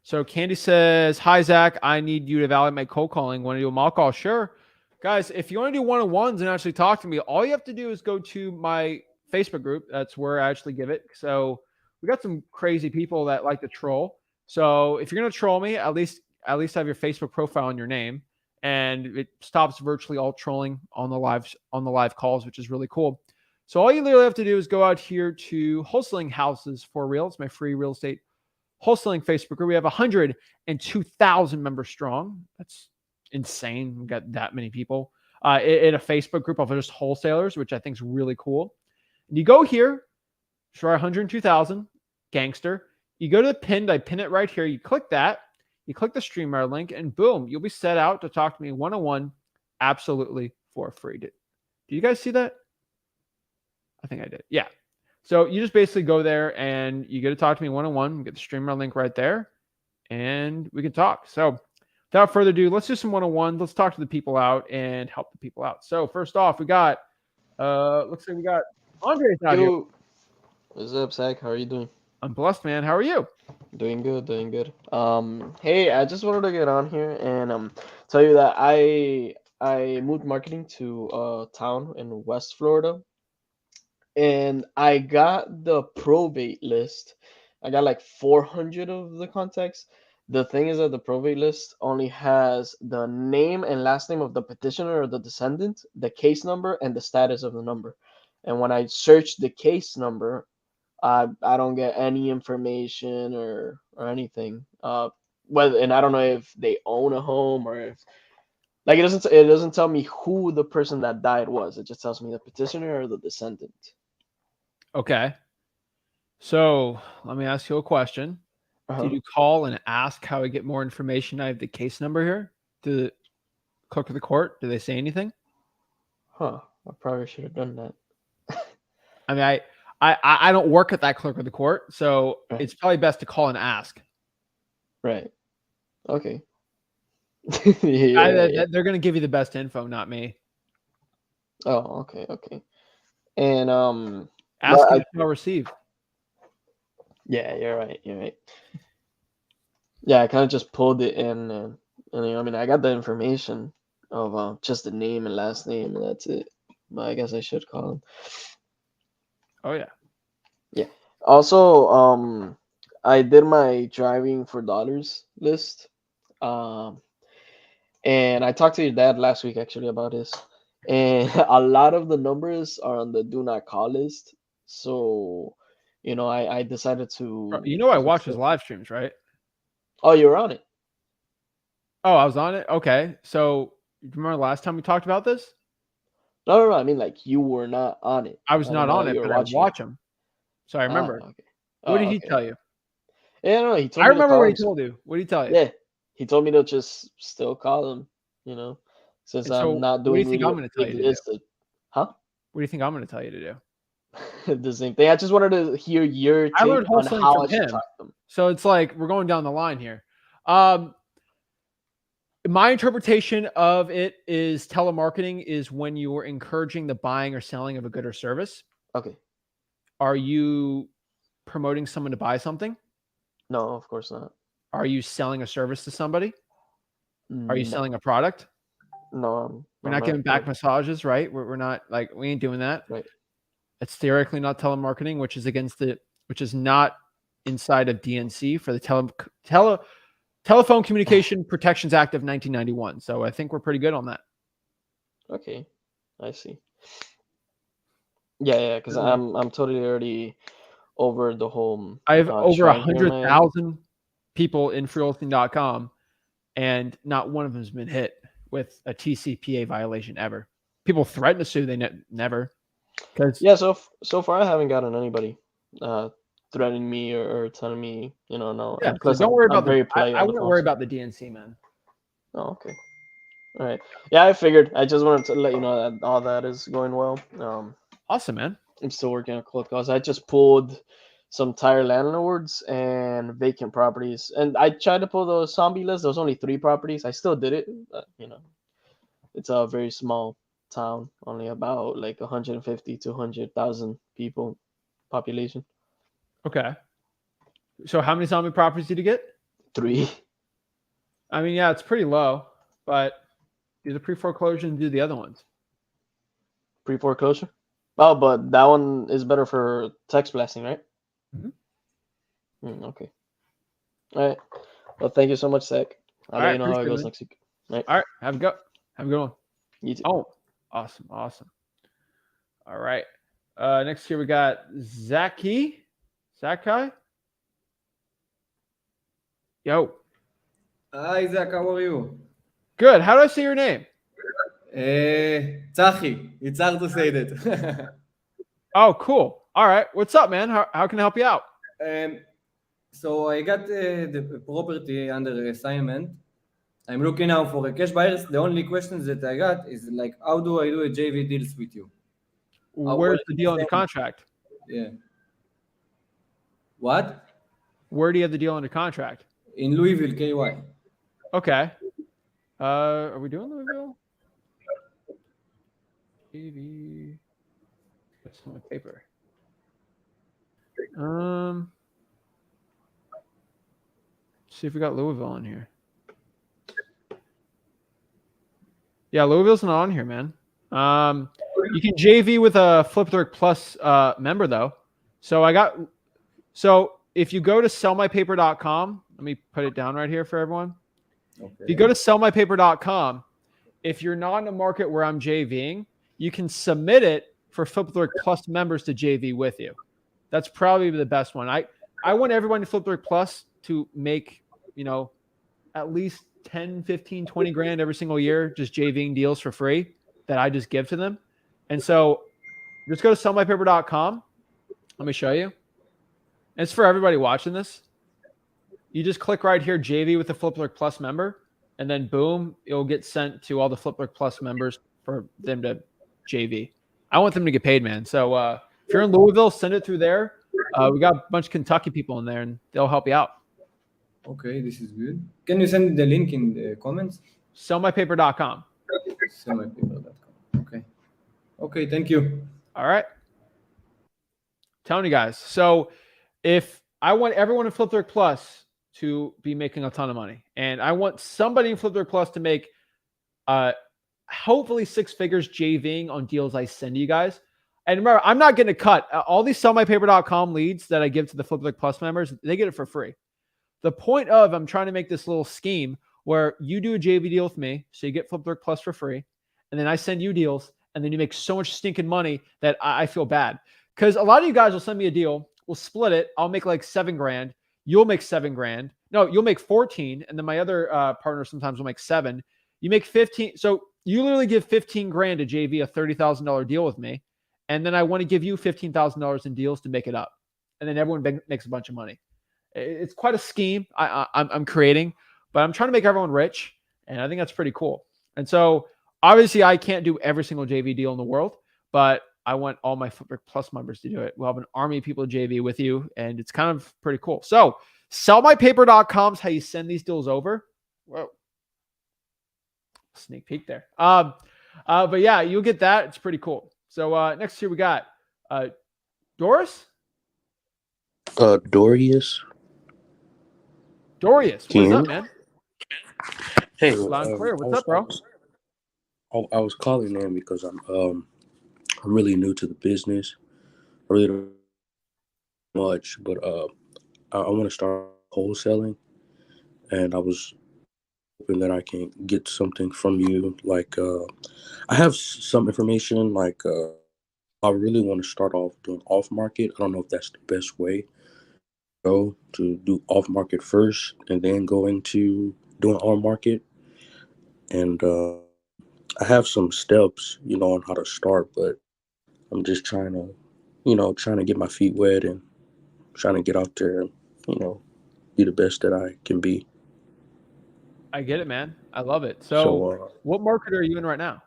[SPEAKER 1] So Candy says, hi, Zach. I need you to evaluate my cold calling. Want to do a mock call? Sure. Guys, if you want to do one-on-ones and actually talk to me, all you have to do is go to my Facebook group. That's where I actually give it. So we got some crazy people that like to troll. So if you're going to troll me, at least have your Facebook profile in your name. And it stops virtually all trolling on the live calls, which is really cool. So all you literally have to do is go out here to Wholesaling Houses for Real. It's my free real estate wholesaling Facebook group. We have 102,000 members strong. That's insane. We've got that many people in a Facebook group of just wholesalers, which I think is really cool. And you go here, try 102,000, gangster. You go to the pinned, I pin it right here. You click that. You click the StreamYard link, and boom, you'll be set out to talk to me one-on-one absolutely for free. Did you guys see that? I think I did. Yeah. So you just basically go there and you get to talk to me one-on-one. Get the StreamYard link right there, and we can talk. So without further ado, let's do some one-on-one. Let's talk to the people out and help the people out. So first off, we got looks like we got Andre's out here.
[SPEAKER 3] What's up, Zach? How are you doing?
[SPEAKER 1] I'm blessed, man. How are you?
[SPEAKER 3] Doing good, doing good. Hey, I just wanted to get on here and tell you that I moved marketing to a town in West Florida, and I got the probate list. I got like 400 of the contacts. The thing is that the probate list only has the name and last name of the petitioner or the descendant, the case number, and the status of the number. And when I search the case number, I don't get any information or anything. Whether and I don't know if they own a home or if like it doesn't tell me who the person that died was. It just tells me the petitioner or the descendant.
[SPEAKER 1] Okay. So let me ask you a question. Did
[SPEAKER 3] Uh-huh.
[SPEAKER 1] you call and ask how I get more information? I have the case number here. To the clerk of the court. Do they say anything?
[SPEAKER 3] Huh. I probably should have done that.
[SPEAKER 1] I mean, I don't work at that clerk of the court, so
[SPEAKER 3] Right.
[SPEAKER 1] it's probably best to call and ask.
[SPEAKER 3] Right. Okay. Yeah.
[SPEAKER 1] They're going to give you the best info, not me.
[SPEAKER 3] Oh, okay, okay. And
[SPEAKER 1] Ask
[SPEAKER 3] but
[SPEAKER 1] and you shall receive.
[SPEAKER 3] yeah, you're right. You're right. Yeah, I kind of just pulled it in, and I mean, I got the information of just the name and last name, and that's it. But I guess I should call him.
[SPEAKER 1] Oh yeah.
[SPEAKER 3] Yeah. Also, I did my driving for dollars list. Um, and I talked to your dad last week actually about this. And a lot of the numbers are on the do not call list. So, I decided to.
[SPEAKER 1] You know I watch his live streams, right?
[SPEAKER 3] Oh, you're on it.
[SPEAKER 1] Oh, I was on it. Okay. So, you remember last time we talked about this?
[SPEAKER 3] No, no, no. I mean, like you were not on it.
[SPEAKER 1] I was
[SPEAKER 3] I didn't
[SPEAKER 1] not
[SPEAKER 3] know
[SPEAKER 1] on
[SPEAKER 3] that
[SPEAKER 1] it,
[SPEAKER 3] you were
[SPEAKER 1] but I
[SPEAKER 3] watching it.
[SPEAKER 1] watch him. So I
[SPEAKER 3] Ah,
[SPEAKER 1] remember.
[SPEAKER 3] okay.
[SPEAKER 1] What did
[SPEAKER 3] Oh,
[SPEAKER 1] he
[SPEAKER 3] okay,
[SPEAKER 1] tell
[SPEAKER 3] okay.
[SPEAKER 1] you?
[SPEAKER 3] Yeah, no, he told
[SPEAKER 1] I
[SPEAKER 3] me to
[SPEAKER 1] remember
[SPEAKER 3] call
[SPEAKER 1] what
[SPEAKER 3] him.
[SPEAKER 1] he told you. What did he tell you?
[SPEAKER 3] Yeah, he told me to just still call him. Since
[SPEAKER 1] And
[SPEAKER 3] I'm
[SPEAKER 1] so,
[SPEAKER 3] not
[SPEAKER 1] what do you
[SPEAKER 3] doing
[SPEAKER 1] think I'm going to tell
[SPEAKER 3] big
[SPEAKER 1] you to do?
[SPEAKER 3] listed. Huh?
[SPEAKER 1] What do you think I'm going to tell you to do?
[SPEAKER 3] The same thing. I just wanted to hear your
[SPEAKER 1] I
[SPEAKER 3] take
[SPEAKER 1] learned
[SPEAKER 3] on
[SPEAKER 1] wholesaling
[SPEAKER 3] how
[SPEAKER 1] from
[SPEAKER 3] I should
[SPEAKER 1] him.
[SPEAKER 3] talk to them.
[SPEAKER 1] So it's like we're going down the line here. My interpretation of it is telemarketing is when you are encouraging the buying or selling of a good or service.
[SPEAKER 3] Okay.
[SPEAKER 1] Are you promoting someone to buy something?
[SPEAKER 3] No, of course not.
[SPEAKER 1] Are you selling a service to somebody? Are you
[SPEAKER 3] No,
[SPEAKER 1] selling a product?
[SPEAKER 3] no,
[SPEAKER 1] We're
[SPEAKER 3] I'm
[SPEAKER 1] not giving
[SPEAKER 3] not.
[SPEAKER 1] back massages, right? We're not like we ain't doing that.
[SPEAKER 3] Right.
[SPEAKER 1] It's theoretically not telemarketing, which is not inside of DNC for the Telephone Communication Protections Act of 1991. So I think we're pretty good on that.
[SPEAKER 3] Okay, I see. Yeah, because I'm totally already over the whole
[SPEAKER 1] I have over
[SPEAKER 3] trying here on my end.
[SPEAKER 1] 100,000 people in freelisting.com, and not one of them has been hit with a TCPA violation ever. People threaten to sue, they never. Because
[SPEAKER 3] Yeah, so far I haven't gotten anybody threatening me or telling me, no.
[SPEAKER 1] yeah,
[SPEAKER 3] And
[SPEAKER 1] so
[SPEAKER 3] plus,
[SPEAKER 1] don't worry
[SPEAKER 3] I'm
[SPEAKER 1] about
[SPEAKER 3] very polite
[SPEAKER 1] I
[SPEAKER 3] on the
[SPEAKER 1] wouldn't
[SPEAKER 3] phone.
[SPEAKER 1] worry
[SPEAKER 3] So.
[SPEAKER 1] about the DNC, man.
[SPEAKER 3] Oh, okay. All right. Yeah, I figured. I just wanted to let you know that all that is going well.
[SPEAKER 1] Awesome, man.
[SPEAKER 3] I'm still working on cold calls. I just pulled some tire landlords and vacant properties, and I tried to pull the zombie list. There was only 3 properties. I still did it. But, it's a very small town, only about like 150 to 200,000 people population.
[SPEAKER 1] Okay. So how many zombie properties did you get?
[SPEAKER 3] 3.
[SPEAKER 1] I mean, yeah, it's pretty low, but do the pre-foreclosure and do the other ones.
[SPEAKER 3] Pre-foreclosure. Oh, but that one is better for text blasting, right?
[SPEAKER 1] Mhm.
[SPEAKER 3] Okay. All right. Well, thank you so much, Zach. I'll
[SPEAKER 1] All
[SPEAKER 3] let
[SPEAKER 1] right,
[SPEAKER 3] you know how it
[SPEAKER 1] appreciate it,
[SPEAKER 3] goes
[SPEAKER 1] man.
[SPEAKER 3] next week. All right.
[SPEAKER 1] All right, have a good one.
[SPEAKER 3] You too.
[SPEAKER 1] Oh, awesome. All right. Next here we got Zakai. Yo.
[SPEAKER 4] Hi, Zach, how are you?
[SPEAKER 1] Good. How do I say your name?
[SPEAKER 4] Tzachi, it's hard to say that.
[SPEAKER 1] Oh, cool. All right. What's up, man? How can I help you out?
[SPEAKER 4] So I got the property under assignment. I'm looking now for a cash buyers. The only questions that I got is like, how do I do a JV deals with you?
[SPEAKER 1] Where's the deal under
[SPEAKER 4] same-
[SPEAKER 1] contract?
[SPEAKER 4] Yeah. What?
[SPEAKER 1] Where do you have the deal under contract?
[SPEAKER 4] In Louisville, KY.
[SPEAKER 1] Okay. Are we doing Louisville? TV. That's my paper. See if we got Louisville in here. Yeah, Louisville's not on here, man. You can JV with a Flipboard Plus member though. So if you go to sellmypaper.com, let me put it down right here for everyone.
[SPEAKER 4] Okay.
[SPEAKER 1] If you go to sellmypaper.com, if you're not in a market where I'm JVing, you can submit it for Flipboard Plus members to JV with you. That's probably the best one. I want everyone in Flipboard Plus to make, at least 10, 15, 20 grand every single year, just JVing deals for free that I just give to them. And so just go to sellmypaper.com. Let me show you. And it's for everybody watching this. You just click right here, JV with the Flipboard Plus member, and then boom, it'll get sent to all the Flipboard Plus members for them to JV. I want them to get paid, man. So if you're in Louisville, send it through there. We got a bunch of Kentucky people in there, and they'll help you out.
[SPEAKER 4] Okay, this is good. Can you send the link in the comments?
[SPEAKER 1] Sellmypaper.com.
[SPEAKER 4] Sellmypaper.com. Okay. Okay, thank you.
[SPEAKER 1] All right. Telling you guys. So if I want everyone in Flipboard Plus to be making a ton of money, and I want somebody in Flipboard Plus to make hopefully 6 figures JVing on deals I send to you guys. And remember, I'm not getting a cut. All these sellmypaper.com leads that I give to the Flipboard Plus members, they get it for free. The point of I'm trying to make this little scheme where you do a JV deal with me, so you get Flipboard Plus for free, and then I send you deals, and then you make so much stinking money that I feel bad. Because a lot of you guys will send me a deal, we'll split it, I'll make like 7 grand, you'll make 7 grand. No, you'll make 14, and then my other partner sometimes will make 7. You make 15. So you literally give 15 grand to JV a $30,000 deal with me, and then I want to give you $15,000 in deals to make it up, and then everyone makes a bunch of money. It's quite a scheme I'm creating, but I'm trying to make everyone rich, and I think that's pretty cool. And so obviously I can't do every single JV deal in the world, but I want all my Flipboard Plus members to do it. We'll have an army of people to JV with you, and it's kind of pretty cool. So sellmypaper.com is how you send these deals over. Whoa. Sneak peek there. But yeah, you'll get that. It's pretty cool. So next here we got Doris?
[SPEAKER 5] Dorius.
[SPEAKER 1] Dorius, what is up, man?
[SPEAKER 5] Hey,
[SPEAKER 1] Loud and clear. What's up, bro?
[SPEAKER 5] I was calling in because I'm really new to the business. I really don't know much, but I want to start wholesaling, and I was hoping that I can get something from you. Like, I have some information. Like, I really want to start off doing off market. I don't know if that's the best way. Go to do off market first, and then go into doing on market. And I have some steps, on how to start, but I'm just trying to get my feet wet and trying to get out there and, be the best that I can be.
[SPEAKER 1] I get it, man. I love it. So what market are you in right now?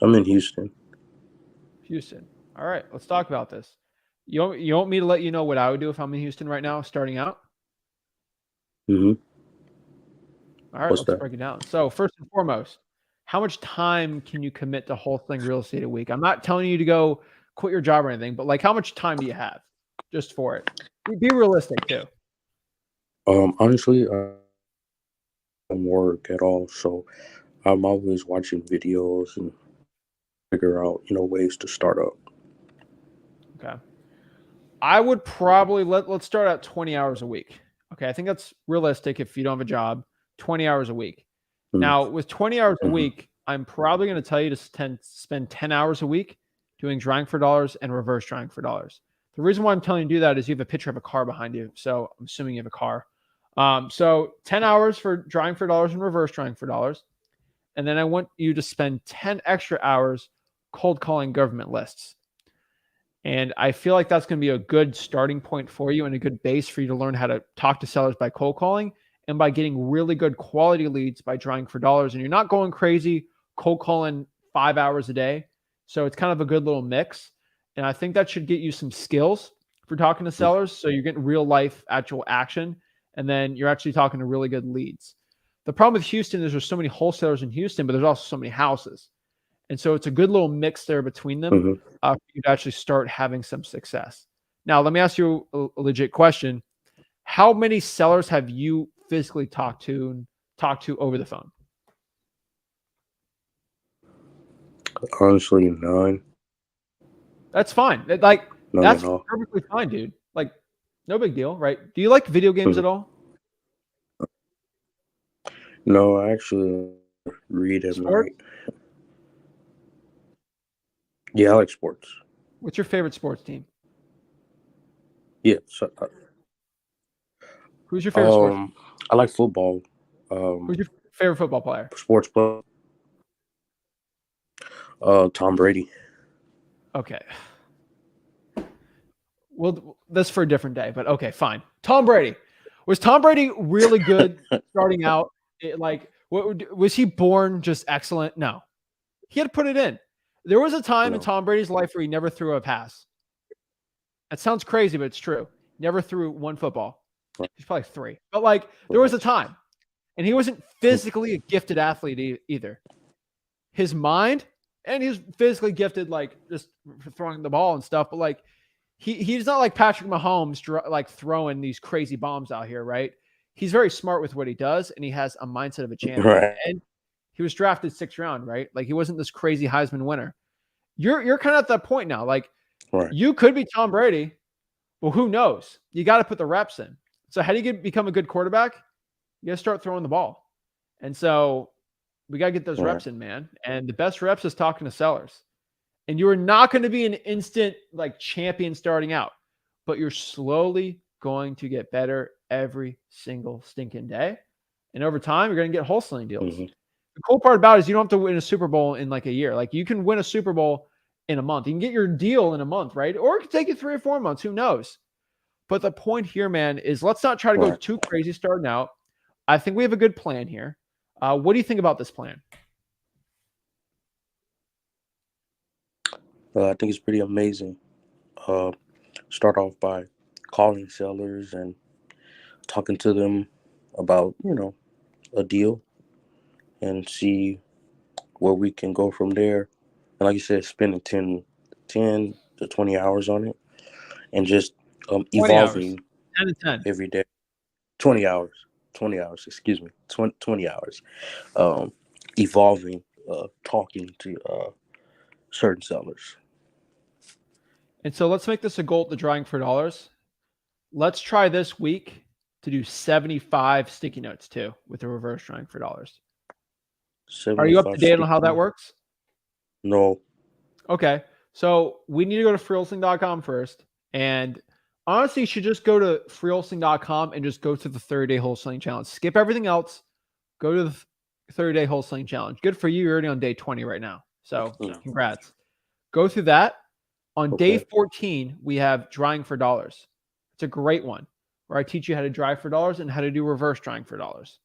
[SPEAKER 5] I'm in Houston.
[SPEAKER 1] Houston. All right, let's talk about this. You want me to let you know what I would do if I'm in Houston right now, starting out?
[SPEAKER 5] Mm-hmm.
[SPEAKER 1] All right, let's break it down. So first and foremost, how much time can you commit to wholesaling real estate a week? I'm not telling you to go quit your job or anything, but like how much time do you have just for it? Be realistic too.
[SPEAKER 5] Honestly, I don't work at all, so I'm always watching videos and figure out, ways to start up.
[SPEAKER 1] Okay. I would probably let's start at 20 hours a week. Okay, I think that's realistic if you don't have a job. 20 hours a week. Mm-hmm. Now, with 20 hours a week, I'm probably going to tell you to spend 10 hours a week doing drawing for dollars and reverse drawing for dollars. The reason why I'm telling you to do that is you have a picture of a car behind you, so I'm assuming you have a car. So 10 hours for drawing for dollars and reverse drawing for dollars, and then I want you to spend 10 extra hours cold calling government lists. And I feel like that's going to be a good starting point for you and a good base for you to learn how to talk to sellers by cold calling and by getting really good quality leads by drawing for dollars. And you're not going crazy cold calling 5 hours a day. So it's kind of a good little mix. And I think that should get you some skills for talking to sellers. So you're getting real life actual action. And then you're actually talking to really good leads. The problem with Houston is there's so many wholesalers in Houston, but there's also so many houses. And so it's a good little mix there between them for you to actually start having some success. Now, let me ask you a legit question. how many sellers have you physically talked to over the phone?
[SPEAKER 5] Honestly, none.
[SPEAKER 1] That's fine.
[SPEAKER 5] None
[SPEAKER 1] That's
[SPEAKER 5] at all.
[SPEAKER 1] perfectly fine, dude. Like, no big deal, right? Do you like video games
[SPEAKER 5] Mhm.
[SPEAKER 1] at all?
[SPEAKER 5] No, I actually read and
[SPEAKER 1] Sports?
[SPEAKER 5] write. Yeah, I like sports.
[SPEAKER 1] What's your favorite sports team?
[SPEAKER 5] Yeah, so,
[SPEAKER 1] Who's your favorite sports team?
[SPEAKER 5] I like football.
[SPEAKER 1] Who's your favorite football player?
[SPEAKER 5] Sports play. Tom Brady.
[SPEAKER 1] Okay. Well, that's for a different day, but okay, fine. Tom Brady. Was Tom Brady really good starting out? Was he born just excellent? No. He had to put it in. There was a time in
[SPEAKER 5] No.
[SPEAKER 1] Tom Brady's life where he never threw a pass. That sounds crazy, but it's true. Never threw one football. He's probably 3. But there was a time. And he wasn't physically a gifted athlete either. His mind, and he was physically gifted, just for throwing the ball and stuff. But he's not like Patrick Mahomes, throwing these crazy bombs out here, right? He's very smart with what he does, and he has a mindset of a champion.
[SPEAKER 5] Right.
[SPEAKER 1] And he was drafted 6th round, right? He wasn't this crazy Heisman winner. You're kind of at that point now.
[SPEAKER 5] Right.
[SPEAKER 1] You could be Tom Brady, but who knows? You got to put the reps in. So how do you become a good quarterback? You got to start throwing the ball. And so we got to get those reps in, man. And the best reps is talking to sellers. And you are not going to be an instant champion starting out, but you're slowly going to get better every single stinking day. And over time, you're going to get wholesaling deals.
[SPEAKER 5] Mm-hmm.
[SPEAKER 1] The cool part about it is you don't have to win a Super Bowl in a year. You can win a Super Bowl in a month. You can get your deal in a month, right? Or it could take you 3 or 4 months. Who knows? But the point here, man, is let's not try to go too crazy starting out. I think we have a good plan here. What do you think about this plan?
[SPEAKER 5] I think it's pretty amazing. Start off by calling sellers and talking to them about, a deal and see where we can go from there. And like you said, spending 10 to 20 hours on it and just
[SPEAKER 1] 20
[SPEAKER 5] evolving
[SPEAKER 1] hours. 10 to 10.
[SPEAKER 5] every day. 20 hours, excuse me, 20 hours. Evolving, talking to certain sellers.
[SPEAKER 1] And so let's make this a goal at the Drawing for Dollars. Let's try this week to do 75 sticky notes too with the reverse Drawing for Dollars. Are you up to date on how that works?
[SPEAKER 5] No.
[SPEAKER 1] Okay. So we need to go to freewholesaling.com first. And honestly, you should just go to freewholesaling.com and just go to the 30-day wholesaling challenge. Skip everything else. Go to the 30-day wholesaling challenge. Good for you. You're already on day 20 right now. So congrats. Go through that. On day 14, we have Drawing for Dollars. It's a great one where I teach you how to drive for dollars and how to do reverse drawing for dollars.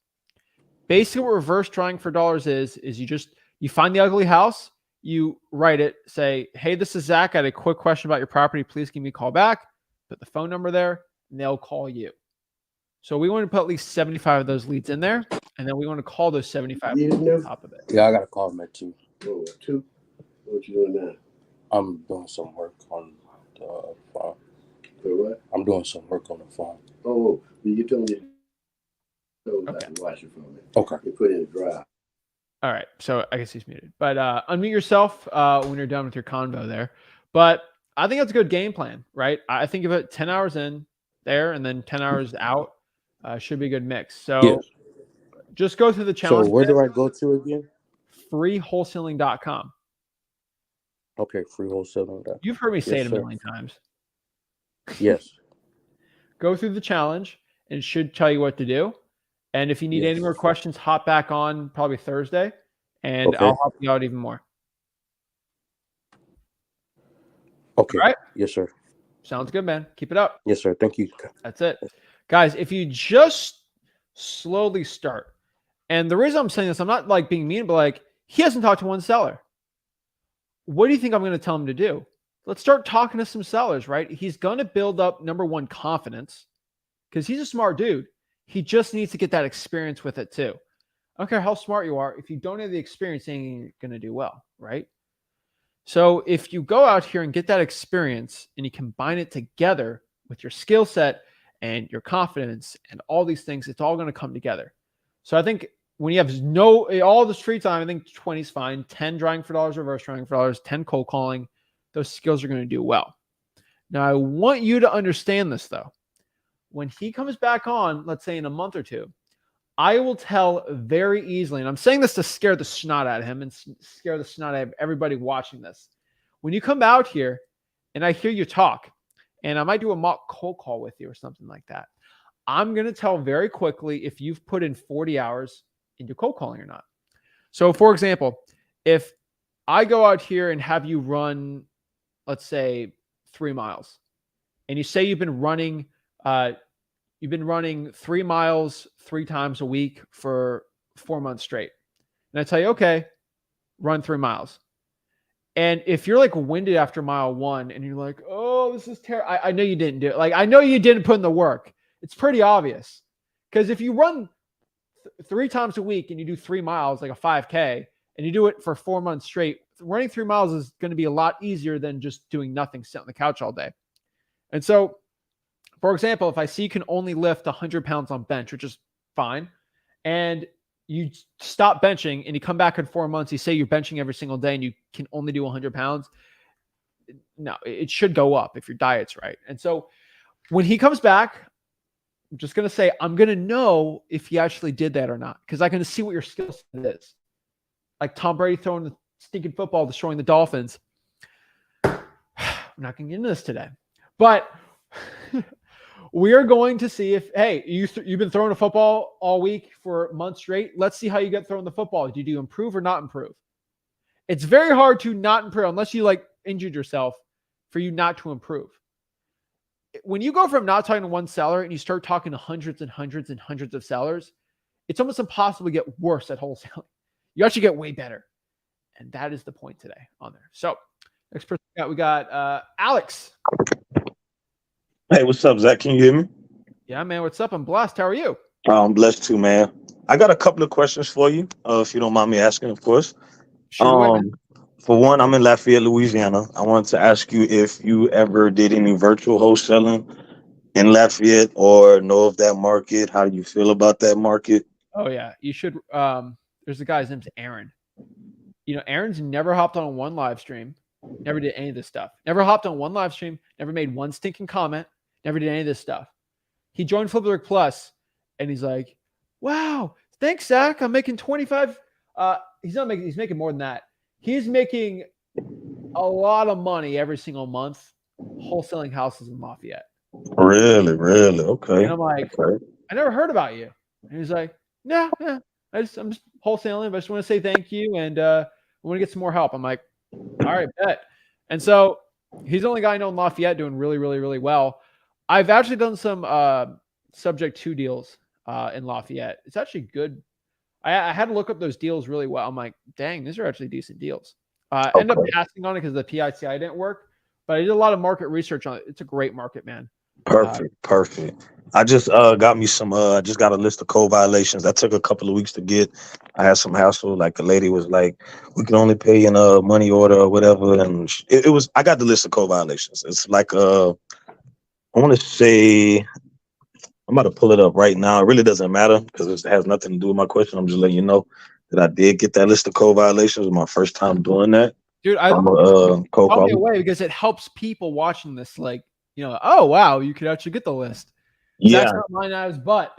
[SPEAKER 1] Basically, what reverse drawing for dollars is you find the ugly house, you write it, say, hey, this is Zach. I had a quick question about your property. Please give me a call back. Put the phone number there, and they'll call you. So we want to put at least 75 of those leads in there, and then we want to call those 75 on top of it.
[SPEAKER 5] Yeah, I got to call them at 2.
[SPEAKER 6] Oh, 2? What you doing now?
[SPEAKER 5] I'm doing some work on the farm.
[SPEAKER 6] For what?
[SPEAKER 5] I'm doing some work on the farm.
[SPEAKER 6] Oh, you told me
[SPEAKER 1] Okay.
[SPEAKER 6] I can watch it for me.
[SPEAKER 5] Okay.
[SPEAKER 6] You put it in the dry.
[SPEAKER 1] All right. So I guess he's muted. But unmute yourself when you're done with your convo there. But I think that's a good game plan, right? I think of it 10 hours in there and then 10 hours out should be a good mix. So just go through the challenge.
[SPEAKER 5] So where do I go to again?
[SPEAKER 1] freewholesaling.com.
[SPEAKER 5] Okay, freewholesaling.com.
[SPEAKER 1] You've heard me say it a million times.
[SPEAKER 5] Yes.
[SPEAKER 1] Go through the challenge and it should tell you what to do. And if you need any more questions, hop back on probably Thursday and I'll help you out even more.
[SPEAKER 5] Okay.
[SPEAKER 1] All right.
[SPEAKER 5] Yes, sir.
[SPEAKER 1] Sounds good, man. Keep it up.
[SPEAKER 5] Yes, sir. Thank you.
[SPEAKER 1] That's it. Guys, if you just slowly start, and the reason I'm saying this, I'm not being mean, but he hasn't talked to one seller. What do you think I'm going to tell him to do? Let's start talking to some sellers, right? He's going to build up, number one, confidence because he's a smart dude. He just needs to get that experience with it too. I don't care how smart you are. If you don't have the experience, you ain't going to do well, right? So if you go out here and get that experience and you combine it together with your skill set and your confidence and all these things, it's all going to come together. So I think when you have all the street time, I think 20 is fine. 10 drawing for dollars, reverse drawing for dollars, 10 cold calling, those skills are going to do well. Now, I want you to understand this, though. When he comes back on, let's say in a month or two, I will tell very easily, and I'm saying this to scare the snot out of him and scare the snot out of everybody watching this. When you come out here and I hear you talk, and I might do a mock cold call with you or something like that, I'm going to tell very quickly if you've put in 40 hours into cold calling or not. So, for example, if I go out here and have you run, let's say, 3 miles, and you say you've been running 3 miles 3 times a week for 4 months straight, and I tell you, okay, run 3 miles. And if you're like winded after mile 1 and you're like, oh, this is terrible. I know you didn't do it. Like, I know you didn't put in the work. It's pretty obvious. Because if you run 3 times a week and you do 3 miles, like a 5K, and you do it for 4 months straight, running 3 miles is going to be a lot easier than just doing nothing, sitting on the couch all day. And so, for example, if I see you can only lift 100 pounds on bench, which is fine, and you stop benching and you come back in 4 months, you say you're benching every single day and you can only do 100 pounds. No, it should go up if your diet's right. And so when he comes back, I'm just going to say, I'm going to know if he actually did that or not, because I'm going to see what your skill set is. Like Tom Brady throwing the stinking football, destroying the Dolphins. We're not going to get into this today, but we are going to see if, hey, you've been throwing a football all week for months straight. Let's see how you get throwing the football. Did you improve or not improve? It's very hard to not improve unless you like injured yourself for you not to improve. When you go from not talking to one seller and you start talking to hundreds and hundreds and hundreds of sellers, it's almost impossible to get worse at wholesaling. You actually get way better. And that is the point today on there. So next person we got Alex.
[SPEAKER 7] Hey, what's up, Zach? Can you hear me?
[SPEAKER 1] Yeah, man. What's up? I'm blessed. How are you?
[SPEAKER 7] I'm blessed too, man. I got a couple of questions for you, if you don't mind me asking, of course.
[SPEAKER 1] Sure.
[SPEAKER 7] For one, I'm in Lafayette, Louisiana. I wanted to ask you if you ever did any virtual wholesaling in Lafayette or know of that market. How do you feel about that market?
[SPEAKER 1] Oh, yeah. You should. There's a guy's name's Aaron. You know, Aaron's never hopped on one live stream, never did any of this stuff. Never hopped on one live stream, never made one stinking comment, never did any of this stuff. He joined Flipbook Plus, and he's like, wow, thanks, Zach. I'm making 25. He's making more than that. He's making a lot of money every single month wholesaling houses in Lafayette.
[SPEAKER 7] Really? Okay.
[SPEAKER 1] And I'm like,
[SPEAKER 7] okay.
[SPEAKER 1] I never heard about you. And he's like, yeah. I'm just wholesaling, but I just want to say thank you, and I want to get some more help. I'm like, all right, bet. And so he's the only guy I know in Lafayette doing really, really, really well. I've actually done some subject to deals in Lafayette. It's actually good. I had to look up those deals really well. I'm like, dang, these are actually decent deals. Ended up passing on it because the PICI didn't work, but I did a lot of market research on it. It's a great market, man.
[SPEAKER 7] Perfect. I just got me some. I just got a list of code violations. That took a couple of weeks to get. I had some hassle. Like the lady was like, "We can only pay in a money order or whatever," and it was. I got the list of code violations. It's like I want to say, I'm about to pull it up right now. It really doesn't matter because it has nothing to do with my question. I'm just letting you know that I did get that list of code violations. It was my first time doing that.
[SPEAKER 1] Dude,
[SPEAKER 7] I'm a code
[SPEAKER 1] call me
[SPEAKER 7] caller.
[SPEAKER 1] away because it helps people watching this. Like, you know, oh wow, you could actually get the list.
[SPEAKER 7] Yeah.
[SPEAKER 1] Zach's not lying out of his butt.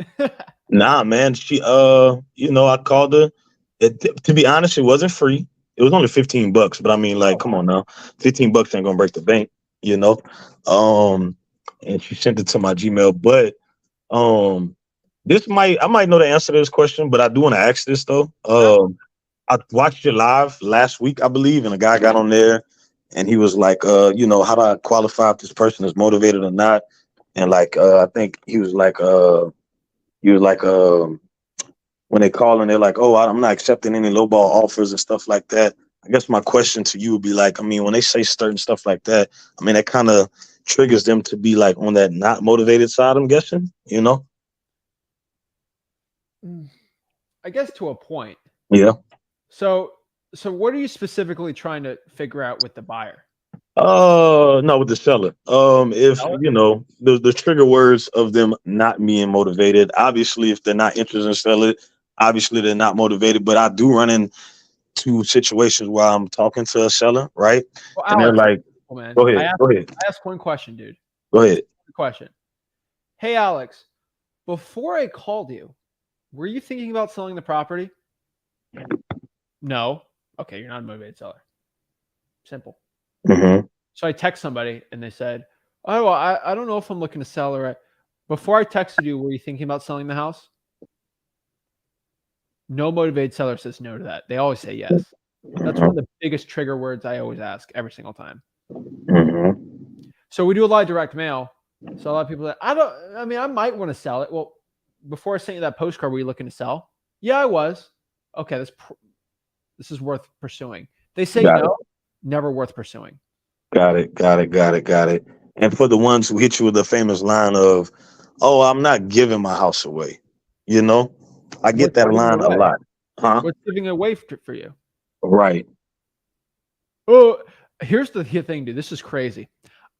[SPEAKER 7] Nah, man. She, I called her. To be honest, it wasn't free. It was only $15, but I mean, like, come on now, $15 ain't gonna break the bank, you know. And she sent it to my Gmail, but I might know the answer to this question, but I do want to ask this though. I watched it live last week, I believe, and a guy got on there, and he was like, how do I qualify if this person is motivated or not? And like, I think he was like, when they call and they're like, oh, I'm not accepting any lowball offers and stuff like that. I guess my question to you would be like, I mean, when they say certain stuff like that, I mean, that kind of triggers them to be like on that not motivated side, I'm guessing, you know?
[SPEAKER 1] I guess to a point.
[SPEAKER 7] Yeah.
[SPEAKER 1] So what are you specifically trying to figure out with the buyer?
[SPEAKER 7] No, with the seller. If
[SPEAKER 1] Seller?
[SPEAKER 7] you know the trigger words of them not being motivated. Obviously, if they're not interested in selling, obviously they're not motivated. But I do run into situations where I'm talking to a seller, right?
[SPEAKER 1] Well,
[SPEAKER 7] And they're
[SPEAKER 1] Alex,
[SPEAKER 7] like,
[SPEAKER 1] oh, man,
[SPEAKER 7] "Go ahead, go ahead,
[SPEAKER 1] I asked one question, dude.
[SPEAKER 7] go
[SPEAKER 1] Just
[SPEAKER 7] ahead."
[SPEAKER 1] one question. Hey, Alex, before I called you, were you thinking about selling the property? No. Okay, you're not a motivated seller. Simple.
[SPEAKER 7] Mm-hmm.
[SPEAKER 1] So I text somebody and they said, "Oh, well, I don't know if I'm looking to sell or." Before I texted you, were you thinking about selling the house? No motivated seller says no to that. They always say yes. That's one of the biggest trigger words I always ask every single time.
[SPEAKER 7] Mm-hmm.
[SPEAKER 1] So we do a lot of direct mail. So a lot of people that I mean, I might want to sell it. Well, before I sent you that postcard, were you looking to sell? Yeah, I was. Okay, this is worth pursuing. They say
[SPEAKER 7] Got it.
[SPEAKER 1] no, never worth pursuing.
[SPEAKER 7] Got it. Got it. Got it. Got it. And for the ones who hit you with the famous line of, "Oh, I'm not giving my house away," you know, I get
[SPEAKER 1] What's
[SPEAKER 7] that
[SPEAKER 1] giving it
[SPEAKER 7] line a
[SPEAKER 1] away?
[SPEAKER 7] lot, huh?
[SPEAKER 1] What's giving it away for you?
[SPEAKER 7] Right.
[SPEAKER 1] Oh, here's the thing, dude. This is crazy.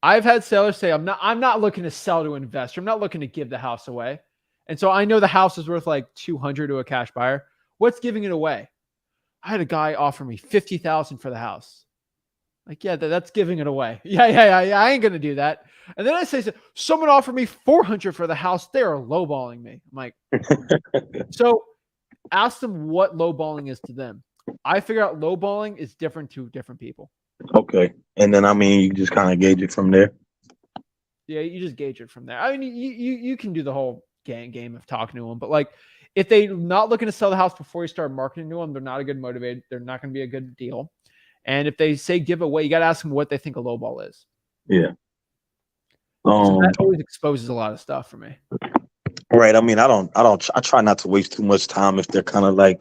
[SPEAKER 1] I've had sellers say, I'm not looking to sell to an investor. I'm not looking to give the house away. And so I know the house is worth like 200 to a cash buyer. What's giving it away? I had a guy offer me 50,000 for the house. Like, yeah, that's giving it away. Yeah. I ain't gonna do that. And then I say, someone offered me 400 for the house. They are lowballing me. I'm like, so ask them what lowballing is to them. I figure out lowballing is different to different people.
[SPEAKER 7] Okay. And then I mean, you just kind of gauge it from there.
[SPEAKER 1] Yeah, you just gauge it from there. I mean, you can do the whole game of talking to them, but like if they're not looking to sell the house before you start marketing to them, they're not a good motivated. They're not going to be a good deal. And if they say give away, you got to ask them what they think a low ball is.
[SPEAKER 7] Yeah.
[SPEAKER 1] So
[SPEAKER 7] Um.
[SPEAKER 1] that always exposes a lot of stuff for me.
[SPEAKER 7] Right. I mean, I try not to waste too much time if they're kind of like,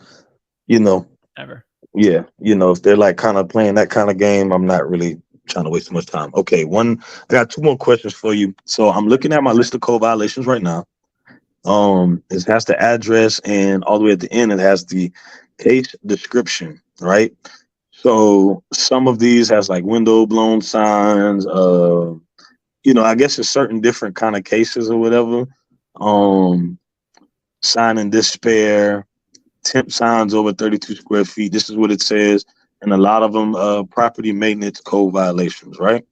[SPEAKER 7] you know,
[SPEAKER 1] Ever.
[SPEAKER 7] yeah, if they're like kind of playing that kind of game, I'm not really trying to waste too much time. Okay. I got two more questions for you. So I'm looking at my list of code violations right now. It has the address, and all the way at the end, it has the case description, right? So some of these has like window blown signs, I guess it's certain different kind of cases or whatever. Um, Sign in despair, temp signs over 32 square feet. This is what it says. And a lot of them, property maintenance code violations, right?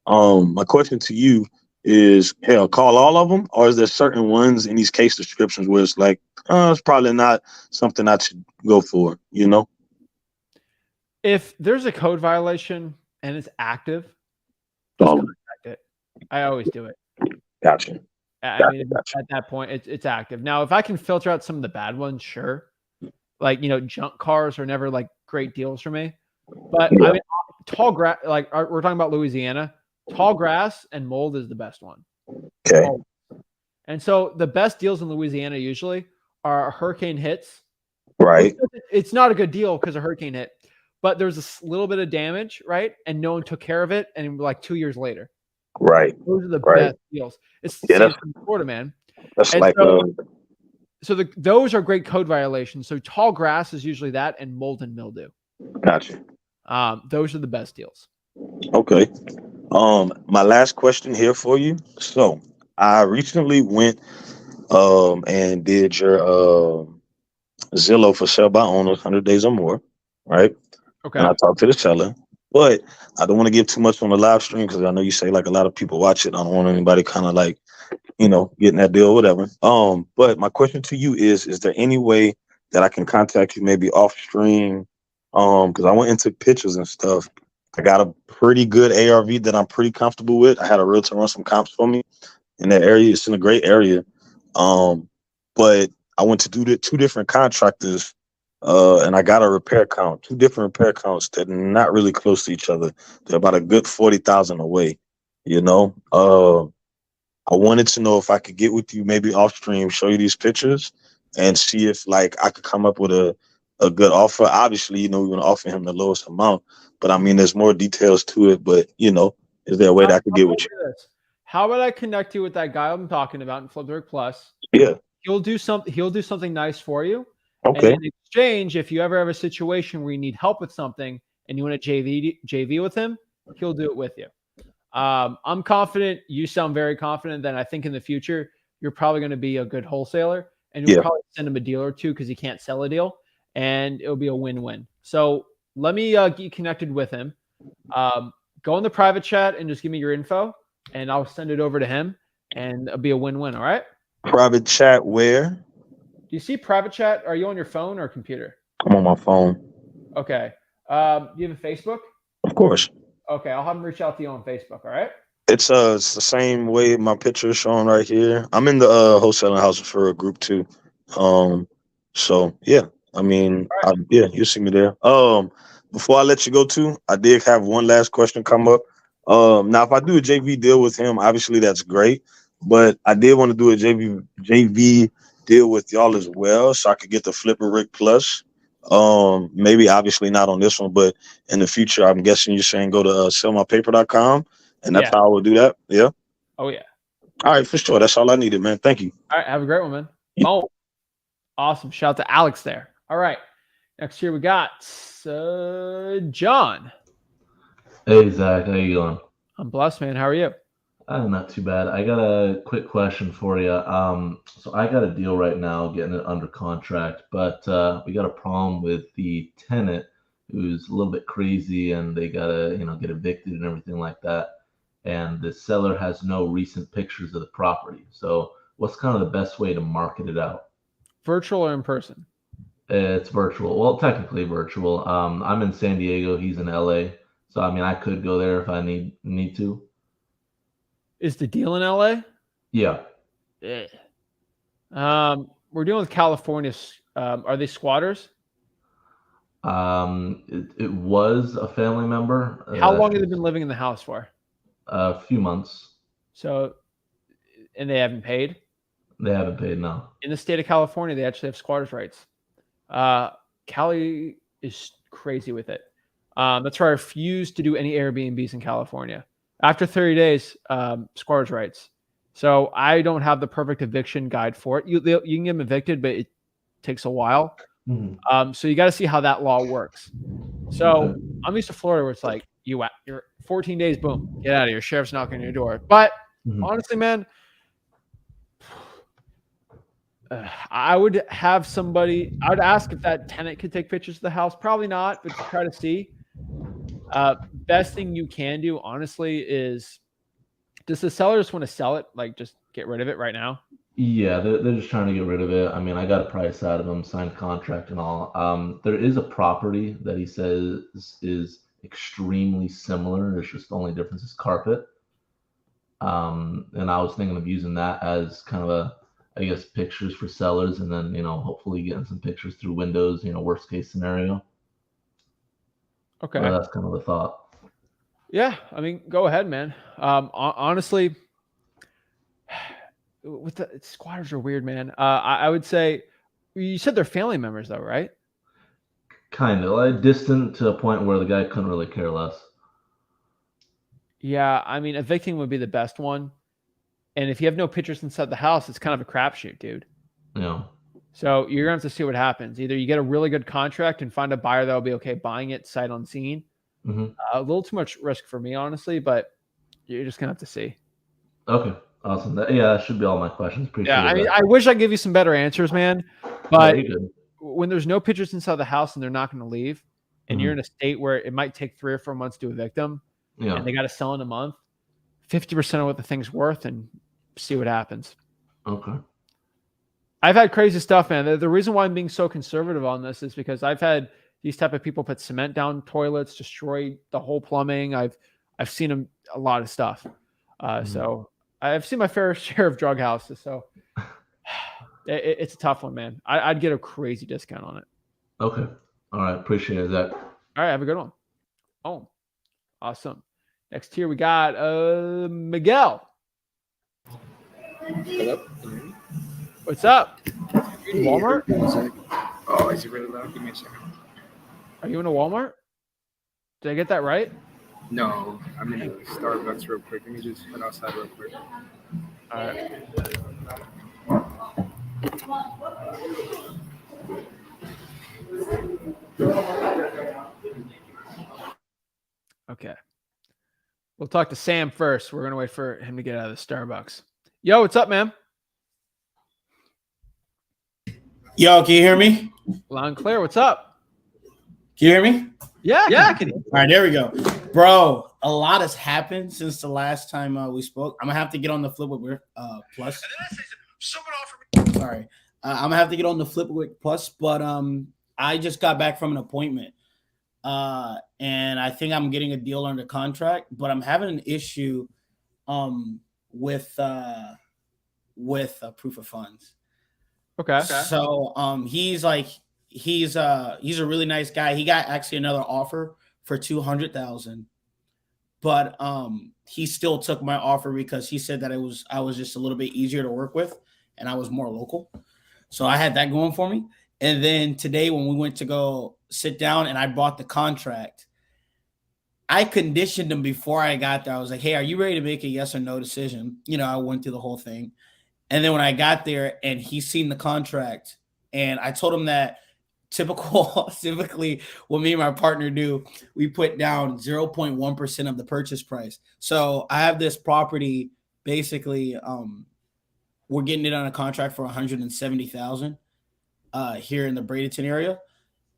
[SPEAKER 7] My question to you is, hell, call all of them, or is there certain ones in these case descriptions where it's like, it's probably not something I should go for,
[SPEAKER 1] If there's a code violation and it's active, just
[SPEAKER 7] Um,
[SPEAKER 1] contact it. I always do it.
[SPEAKER 7] gotcha.
[SPEAKER 1] I mean, at that point, it's active. Now, if I can filter out some of the bad ones, sure. Like, junk cars are never like great deals for me. But
[SPEAKER 7] Yeah.
[SPEAKER 1] I mean, tall grass, like we're talking about Louisiana, tall grass and mold is the best one.
[SPEAKER 7] Okay.
[SPEAKER 1] And so the best deals in Louisiana usually are hurricane hits.
[SPEAKER 7] Right.
[SPEAKER 1] It's not a good deal because a hurricane hit, but there's a little bit of damage, right? And no one took care of it. And like 2 years later,
[SPEAKER 7] Right.
[SPEAKER 1] those are the
[SPEAKER 7] Right.
[SPEAKER 1] best deals. It's the
[SPEAKER 7] Yeah,
[SPEAKER 1] same
[SPEAKER 7] that's
[SPEAKER 1] in Florida, man.
[SPEAKER 7] that's
[SPEAKER 1] And
[SPEAKER 7] like
[SPEAKER 1] so those are great code violations. So tall grass is usually that, and mold and mildew.
[SPEAKER 7] gotcha.
[SPEAKER 1] Those are the best deals.
[SPEAKER 7] Okay. My last question here for you. So I recently went and did your Zillow for sale by owners, 100 days or more, right?
[SPEAKER 1] Okay.
[SPEAKER 7] And I talked to the seller, but I don't want to give too much on the live stream because I know you say like a lot of people watch it. I don't want anybody kind of like, getting that deal or whatever. But my question to you is there any way that I can contact you maybe off stream? Because I went and took pictures and stuff. I got a pretty good ARV that I'm pretty comfortable with. I had a realtor run some comps for me in that area. It's in a great area. But I went to do the two different contractors, and I got a repair count, two different repair counts that are not really close to each other. They're about a good 40,000 away. I wanted to know if I could get with you maybe off stream, show you these pictures, and see if like I could come up with a good offer. Obviously, we want to offer him the lowest amount, but I mean, there's more details to it. But is there a way that I could get with you?
[SPEAKER 1] How about I connect you with that guy I'm talking about in Flipboard Plus?
[SPEAKER 7] Yeah.
[SPEAKER 1] He'll do something nice for you.
[SPEAKER 7] Okay.
[SPEAKER 1] And in exchange, if you ever have a situation where you need help with something and you want to JV with him, he'll do it with you. I'm confident. You sound very confident. Then I think in the future you're probably going to be a good wholesaler, and you'll
[SPEAKER 7] Yeah.
[SPEAKER 1] probably send him a deal or two because he can't sell a deal, and it'll be a win-win. So let me get connected with him. Go in the private chat and just give me your info, and I'll send it over to him, and it'll be a win-win. All right?
[SPEAKER 7] Private chat where?
[SPEAKER 1] Do you see private chat? Are you on your phone or computer?
[SPEAKER 7] I'm on my phone.
[SPEAKER 1] Okay. Do you have a Facebook?
[SPEAKER 7] Of course.
[SPEAKER 1] Okay, I'll have him reach out to you on Facebook. All right?
[SPEAKER 7] It's the same way my picture is showing right here. I'm in the wholesaling house for a group too. So yeah, I mean, yeah, you'll see me there. Before I let you go too, I did have one last question come up. Now if I do a JV deal with him, obviously that's great, but I did want to do a JV deal with y'all as well, so I could get the Flipper Rick Plus. Maybe obviously not on this one, but in the future, I'm guessing you're saying go to sellmypaper.com. And that's how I would do that. Yeah.
[SPEAKER 1] Oh, yeah.
[SPEAKER 7] All right, for sure. That's all I needed, man. Thank you.
[SPEAKER 1] All right. Have a great one, man. Oh, awesome. Shout out to Alex there. All right. Next here we got John.
[SPEAKER 8] Hey, Zach. How you doing?
[SPEAKER 1] I'm blessed, man. How are you?
[SPEAKER 8] Not too bad. I got a quick question for you. So I got a deal right now, getting it under contract, but we got a problem with the tenant who's a little bit crazy, and they gotta, get evicted and everything like that. And the seller has no recent pictures of the property. So what's kind of the best way to market it out?
[SPEAKER 1] Virtual or in person?
[SPEAKER 8] It's virtual. Well, technically virtual. I'm in San Diego. He's in LA. So I mean, I could go there if I need to.
[SPEAKER 1] Is the deal in LA?
[SPEAKER 8] Yeah.
[SPEAKER 1] We're dealing with California. Are they squatters?
[SPEAKER 8] It was a family member.
[SPEAKER 1] How long have they been living in the house for?
[SPEAKER 8] A few months.
[SPEAKER 1] So, and they haven't paid?
[SPEAKER 8] They haven't paid, no.
[SPEAKER 1] In the state of California, they actually have squatters' rights. Cali is crazy with it. That's why I refuse to do any Airbnbs in California. After 30 days, squatters' rights. So I don't have the perfect eviction guide for it. You can get them evicted, but it takes a while.
[SPEAKER 8] Mm-hmm.
[SPEAKER 1] So you got to see how that law works. So I'm used to Florida where it's like you're 14 days, boom, get out of here. Sheriff's knocking on your door. But honestly, man, I would have somebody. I would ask if that tenant could take pictures of the house. Probably not, but to try to see. Best thing you can do, honestly, is does the seller just want to sell it? Like, just get rid of it right now?
[SPEAKER 8] Yeah, they're just trying to get rid of it. I mean, I got a price out of them, signed contract and all. There is a property that he says is extremely similar. There's just the only difference is carpet. And I was thinking of using that as kind of I guess, pictures for sellers, and then, hopefully getting some pictures through windows, worst case scenario.
[SPEAKER 1] Okay.
[SPEAKER 8] So that's kind of the thought.
[SPEAKER 1] Yeah, I mean, go ahead, man. Honestly, with the squatters are weird, man. I would say you said they're family members, though, right?
[SPEAKER 8] Kind of like distant to a point where the guy couldn't really care less.
[SPEAKER 1] Yeah, I mean, evicting would be the best one. And if you have no pictures inside the house, it's kind of a crapshoot, dude.
[SPEAKER 8] Yeah.
[SPEAKER 1] So you're going to have to see what happens. Either you get a really good contract and find a buyer that will be okay buying it sight unseen. A little too much risk for me, honestly, but you're just going to have to see.
[SPEAKER 8] Okay. Awesome. That should be all my questions. Appreciate it.
[SPEAKER 1] Yeah, I mean, I wish I'd give you some better answers, man. But when there's no pictures inside the house and they're not going to leave, and you're in a state where it might take 3 or 4 months to evict them, and they got to sell in a month, 50% of what the thing's worth, and see what happens.
[SPEAKER 8] Okay.
[SPEAKER 1] I've had crazy stuff, man. The reason why I'm being so conservative on this is because I've had these type of people put cement down toilets, destroy the whole plumbing. I've seen them a lot of stuff. So I've seen my fair share of drug houses. So it's a tough one, man. I'd get a crazy discount on it.
[SPEAKER 8] Okay. All right. Appreciate it, Zach.
[SPEAKER 1] All right. Have a good one. Oh, awesome. Next here we got Miguel.
[SPEAKER 9] Hello?
[SPEAKER 1] What's up? You in Walmart?
[SPEAKER 9] Oh, is it really loud? Give me a second.
[SPEAKER 1] Are you in a Walmart? Did I get that right?
[SPEAKER 9] No, I'm in a Starbucks real quick. Let me just run outside real quick.
[SPEAKER 1] All right. Okay. talk to Sam first. We're gonna wait for him to get out of the Starbucks. Yo, what's up, man?
[SPEAKER 10] Yo, can you hear me?
[SPEAKER 1] Loud and clear. What's up?
[SPEAKER 10] Can you hear me?
[SPEAKER 1] Yeah,
[SPEAKER 10] I can. All right, there we go. Bro, a lot has happened since the last time we spoke. I'm gonna have to get on the Flipwick Plus. Sorry. I'm gonna have to get on the Flipwick Plus, but I just got back from an appointment. And I think I'm getting a deal under contract, but I'm having an issue with proof of funds.
[SPEAKER 1] Okay.
[SPEAKER 10] So he's a really nice guy. He got actually another offer for $200,000, but he still took my offer because he said that I was just a little bit easier to work with and I was more local. So I had that going for me. And then today when we went to go sit down and I bought the contract, I conditioned him before I got there. I was like, hey, are you ready to make a yes or no decision? You know, I went through the whole thing. And then when I got there and he's seen the contract and I told him that typically what me and my partner do, we put down 0.1% of the purchase price. So I have this property, basically, we're getting it on a contract for $170,000 here in the Bradenton area.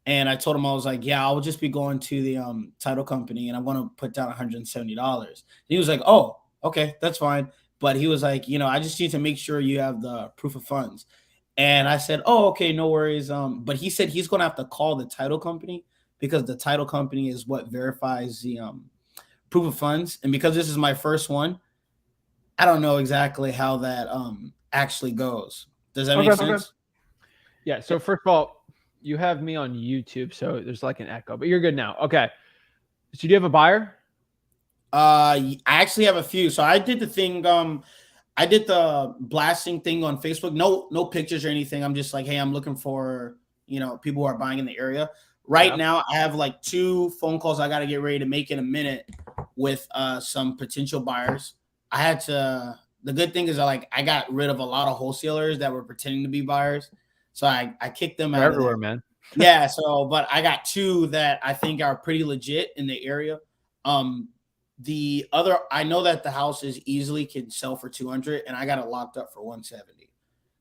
[SPEAKER 10] And I told him, I was like, yeah, I'll just be going to the title company and I'm going to put down $170. He was like, oh, okay, that's fine. But he was like, you know, I just need to make sure you have the proof of funds. And I said, oh, okay, no worries. But he said he's going to have to call the title company because the title company is what verifies the proof of funds. And because this is my first one, I don't know exactly how that actually goes. Does that make sense?
[SPEAKER 1] Yeah. So first of all, you have me on YouTube, so there's like an echo, but you're good now. Okay. So do you have a buyer?
[SPEAKER 10] I actually have a few. So I did the thing. I did the blasting thing on Facebook. No pictures or anything. I'm just like, hey, I'm looking for, you know, people who are buying in the area. Right now, I have like 2 phone calls I got to get ready to make in a minute with some potential buyers. I had to. The good thing is I got rid of a lot of wholesalers that were pretending to be buyers. So I kicked them out
[SPEAKER 1] everywhere, man.
[SPEAKER 10] Yeah. So, but I got 2 that I think are pretty legit in the area. The other, I know that the houses easily can sell for 200 and I got it locked up for 170.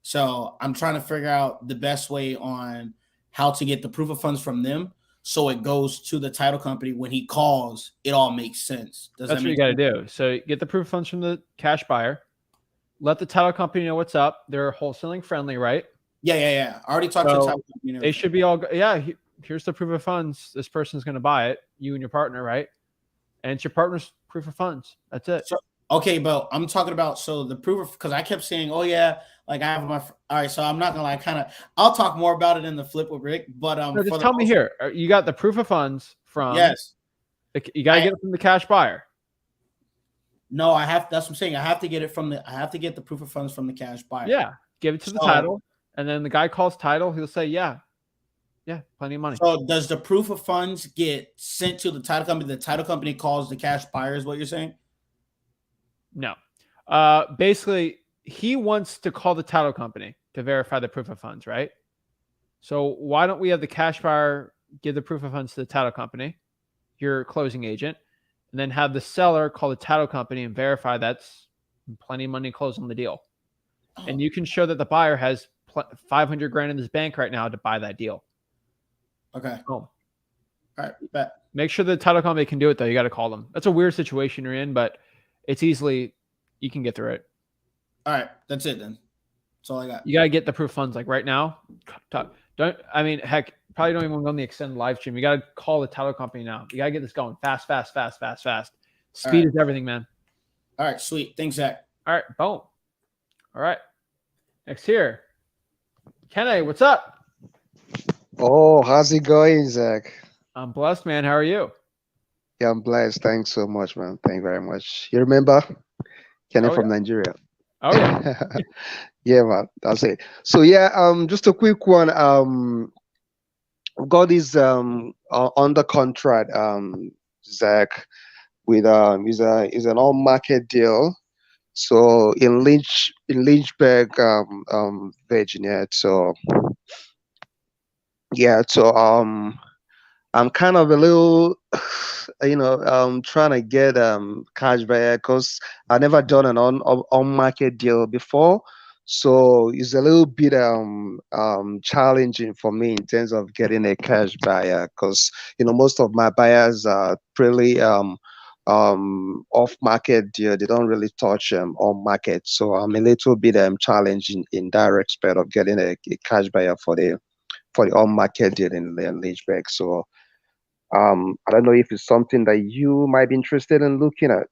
[SPEAKER 10] So I'm trying to figure out the best way on how to get the proof of funds from them. So it goes to the title company. When he calls, it all makes sense.
[SPEAKER 1] That's what you got to do. So get the proof of funds from the cash buyer. Let the title company know what's up. They're wholesaling friendly, right?
[SPEAKER 10] Yeah. I already talked to the title company.
[SPEAKER 1] They should be all, here's the proof of funds. This person's going to buy it. You and your partner, right? And it's your partner's proof of funds. That's it.
[SPEAKER 10] So, okay, but I'm talking about, so the proof of, because I kept saying, oh yeah, like I have my, all right, so I'm not gonna lie, I'll talk more about it in the flip with Rick, but
[SPEAKER 1] no, just tell me here, you got the proof of funds from,
[SPEAKER 10] yes,
[SPEAKER 1] you got to get it from the cash buyer.
[SPEAKER 10] No, that's what I'm saying. I have to get the proof of funds from the cash buyer.
[SPEAKER 1] Yeah, give it to the title, and then the guy calls title, he'll say, yeah, plenty of money.
[SPEAKER 10] So does the proof of funds get sent to the title company? The title company calls the cash buyer, is what you're saying?
[SPEAKER 1] No. Basically, he wants to call the title company to verify the proof of funds, right? So why don't we have the cash buyer give the proof of funds to the title company, your closing agent, and then have the seller call the title company and verify that's plenty of money to close on the deal. And you can show that the buyer has $500,000 in his bank right now to buy that deal.
[SPEAKER 10] Okay.
[SPEAKER 1] Boom.
[SPEAKER 10] All right. Bet.
[SPEAKER 1] Make sure the title company can do it, though. You got to call them. That's a weird situation you're in, but it's easily, you can get through it.
[SPEAKER 10] All right. That's it then. That's all I got.
[SPEAKER 1] You got to get the proof of funds like right now. Heck, probably don't even go on the extended live stream. You got to call the title company now. You got to get this going fast. Speed is everything, man.
[SPEAKER 10] All right. Sweet. Thanks, Zach.
[SPEAKER 1] All right. Boom. All right. Next here. Kenny, what's up?
[SPEAKER 11] Oh, how's it going, Zach?
[SPEAKER 1] I'm blessed, man. How are you?
[SPEAKER 11] Yeah, I'm blessed. Thanks so much, man. Thank you very much. You remember? Kenny from Nigeria.
[SPEAKER 1] Oh, yeah.
[SPEAKER 11] Yeah, man. That's it. So, yeah, just a quick one. Got this under contract, Zach, with is an all-market deal. So in Lynchburg, Virginia. So yeah, so I'm kind of a little, trying to get cash buyer because I never done an on market deal before. So it's a little bit challenging for me in terms of getting a cash buyer because most of my buyers are pretty off market deal. They don't really touch on market. So I'm a little bit challenging in that respect of getting a cash buyer for the on market deal in Lynchburg. So I don't know if it's something that you might be interested in looking at.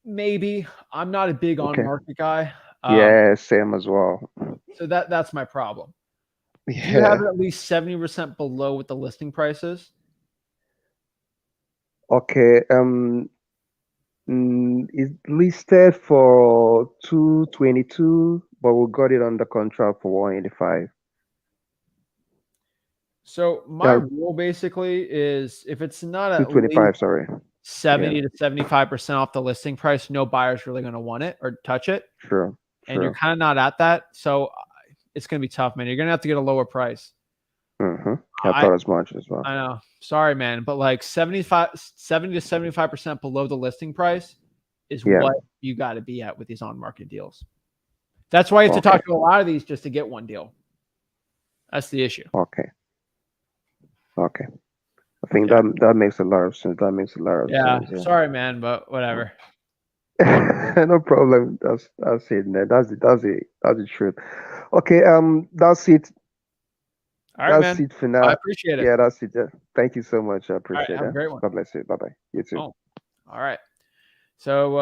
[SPEAKER 1] Maybe. I'm not a big on
[SPEAKER 11] Okay.
[SPEAKER 1] market guy.
[SPEAKER 11] Yeah, same as well.
[SPEAKER 1] So that's my problem. Do you have
[SPEAKER 11] Yeah.
[SPEAKER 1] it at least 70% below what the listing price is?
[SPEAKER 11] Okay. It's listed for 222, but we got it under contract for 185.
[SPEAKER 1] So my
[SPEAKER 11] Yeah,
[SPEAKER 1] rule basically is if it's not at least
[SPEAKER 11] 225, sorry.
[SPEAKER 1] 70 to 75% off the listing price, no buyer's really going to want it or touch it.
[SPEAKER 11] Sure.
[SPEAKER 1] And you're
[SPEAKER 11] Sure.
[SPEAKER 1] kind of not at that. So it's going to be tough, man. You're going to have to get a lower price.
[SPEAKER 11] Mm-hmm. I
[SPEAKER 1] I
[SPEAKER 11] thought as much as well.
[SPEAKER 1] I know. Sorry, man. But like 70 to 75% below the listing price is
[SPEAKER 11] Yeah.
[SPEAKER 1] what you got to be at with these on-market deals. That's why you have to
[SPEAKER 11] Okay.
[SPEAKER 1] talk to a lot of these just to get one deal. That's the issue.
[SPEAKER 11] Okay. Okay. I think
[SPEAKER 1] Okay.
[SPEAKER 11] that makes a lot of sense. That makes a lot of
[SPEAKER 1] Yeah.
[SPEAKER 11] sense. Yeah.
[SPEAKER 1] Sorry, man, but whatever.
[SPEAKER 11] No problem. That's it, man. That's the truth. Okay, that's it.
[SPEAKER 1] All right,
[SPEAKER 11] That's
[SPEAKER 1] man.
[SPEAKER 11] it for
[SPEAKER 1] I
[SPEAKER 11] now.
[SPEAKER 1] appreciate it.
[SPEAKER 11] Yeah, that's it. Yeah. Thank you so much. I
[SPEAKER 1] All right.
[SPEAKER 11] appreciate
[SPEAKER 1] Have a
[SPEAKER 11] it.
[SPEAKER 1] great one.
[SPEAKER 11] God bless you. Bye bye. You too.
[SPEAKER 1] Oh, all right. So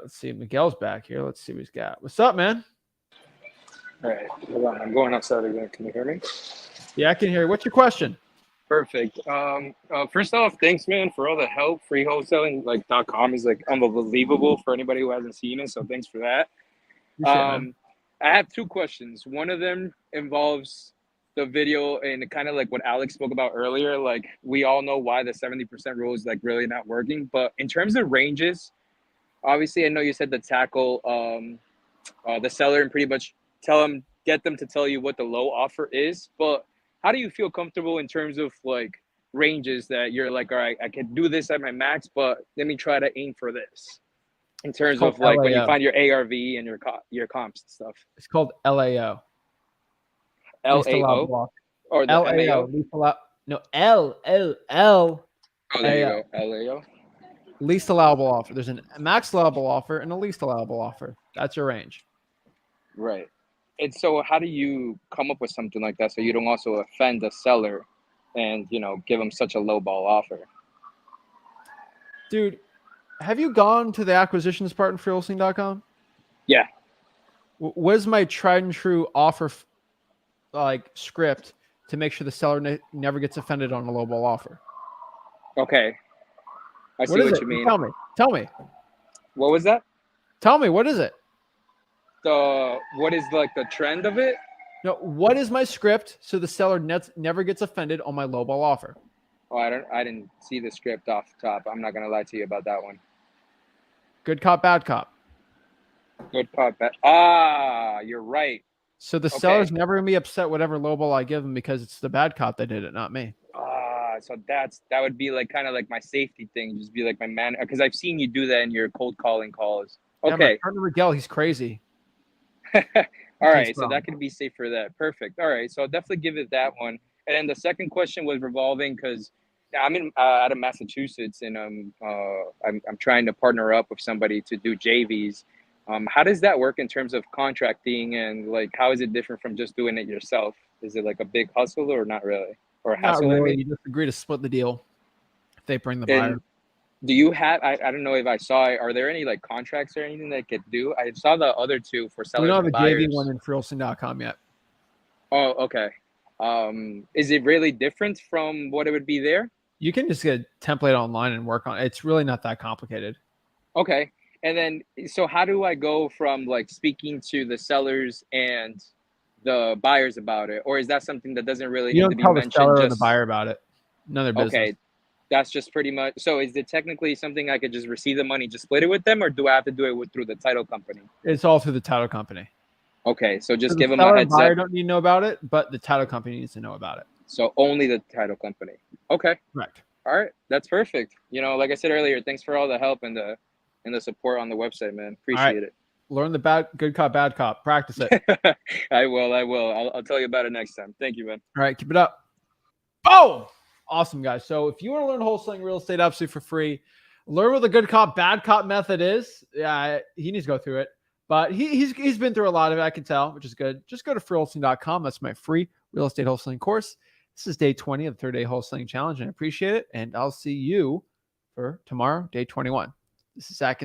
[SPEAKER 1] let's see. Miguel's back here. Let's see what he's got. What's up, man?
[SPEAKER 12] All right, hold on. I'm going outside again. Can you hear me?
[SPEAKER 1] Yeah, I can hear you. What's your question?
[SPEAKER 12] Perfect. First off, thanks, man, for all the help. Free wholesaling, like .com is like unbelievable for anybody who hasn't seen it. So thanks for that.
[SPEAKER 1] Appreciate it, man.
[SPEAKER 12] I have two questions. One of them involves the video and kind of like what Alex spoke about earlier. Like we all know why the 70% rule is like really not working. But in terms of ranges, obviously, I know you said to tackle the seller and pretty much get them to tell you what the low offer is. But how do you feel comfortable in terms of like ranges that you're like, all right, I can do this at my max, but let me try to aim for this in terms
[SPEAKER 1] called
[SPEAKER 12] of like when you
[SPEAKER 1] LAO.
[SPEAKER 12] find your ARV and your comps and stuff.
[SPEAKER 1] It's called LAO. Least allowable
[SPEAKER 12] LAO
[SPEAKER 1] offer.
[SPEAKER 12] or the
[SPEAKER 1] LAO.
[SPEAKER 12] MAO?
[SPEAKER 1] Least allowed. No, LLL.
[SPEAKER 12] Oh, there you go. LAO.
[SPEAKER 1] Least allowable offer. There's a max allowable offer and a least allowable offer. That's your range.
[SPEAKER 12] Right. And so how do you come up with something like that so you don't also offend the seller and, give them such a low ball offer?
[SPEAKER 1] Dude, have you gone to the acquisitions part in freeholstein.com?
[SPEAKER 12] Yeah.
[SPEAKER 1] What is my tried and true offer script to make sure the seller never gets offended on a low ball offer?
[SPEAKER 12] Okay. I see what you mean.
[SPEAKER 1] Tell me.
[SPEAKER 12] What was that?
[SPEAKER 1] Tell me, what is it?
[SPEAKER 12] What is like the trend of it?
[SPEAKER 1] No, what is my script so the seller never gets offended on my low ball offer?
[SPEAKER 12] Oh, I didn't see the script off the top. I'm not gonna lie to you about that one.
[SPEAKER 1] Good cop, bad cop.
[SPEAKER 12] Good cop, bad. Ah, you're right.
[SPEAKER 1] So the seller's never gonna be upset whatever low ball I give him because it's the bad cop that did it, not me.
[SPEAKER 12] So that would be like kind of like my safety thing. Just be like my man, because I've seen you do that in your cold calling calls.
[SPEAKER 1] Yeah,
[SPEAKER 12] Okay.
[SPEAKER 1] my partner Miguel, he's crazy.
[SPEAKER 12] All right, so that could be safe for that. Perfect. All right, so I'll definitely give it that one. And then the second question was revolving because I'm in out of Massachusetts, and I'm trying to partner up with somebody to do JVs. How does that work in terms of contracting, and like how is it different from just doing it yourself? Is it like a big hustle or not really, or a hassle?
[SPEAKER 1] Not really.
[SPEAKER 12] I mean?
[SPEAKER 1] You just agree to split the deal if they bring the buyer.
[SPEAKER 12] Do you have? I don't know if I saw it. Are there any like contracts or anything that could do? I saw the other two for sellers.
[SPEAKER 1] We don't have
[SPEAKER 12] and
[SPEAKER 1] a
[SPEAKER 12] buyers.
[SPEAKER 1] JV one in freeholstein.com yet.
[SPEAKER 12] Oh, okay. Is it really different from what it would be there?
[SPEAKER 1] You can just get a template online and work on it. It's really not that complicated.
[SPEAKER 12] Okay. And then, so how do I go from like speaking to the sellers and the buyers about it? Or is that something that doesn't really need to be
[SPEAKER 1] tell the
[SPEAKER 12] mentioned?
[SPEAKER 1] seller or the buyer about it. None of their business.
[SPEAKER 12] Okay. That's just pretty much. So is it technically something I could just receive the money, just split it with them, or do I have to do it through the title company?
[SPEAKER 1] It's all through the title company.
[SPEAKER 12] Okay. So just
[SPEAKER 1] So
[SPEAKER 12] give
[SPEAKER 1] the
[SPEAKER 12] them a
[SPEAKER 1] seller
[SPEAKER 12] heads
[SPEAKER 1] and buyer
[SPEAKER 12] up.
[SPEAKER 1] don't need to know about it, but the title company needs to know about it.
[SPEAKER 12] So only the title company. Okay.
[SPEAKER 1] Correct.
[SPEAKER 12] All right. That's perfect. You know, like I said earlier, thanks for all the help and the support on the website, man. Appreciate it.
[SPEAKER 1] Learn the good cop, bad cop. Practice it.
[SPEAKER 12] I will. I'll tell you about it next time. Thank you, man.
[SPEAKER 1] All right, keep it up. Boom! Awesome, guys. So if you want to learn wholesaling real estate absolutely for free, learn what the good cop, bad cop method is. Yeah, he needs to go through it. But he's been through a lot of it, I can tell, which is good. Just go to freewholesaling.com. That's my free real estate wholesaling course. This is day 20 of the 30-day wholesaling challenge, and I appreciate it. And I'll see you for tomorrow, day 21. This is Zach.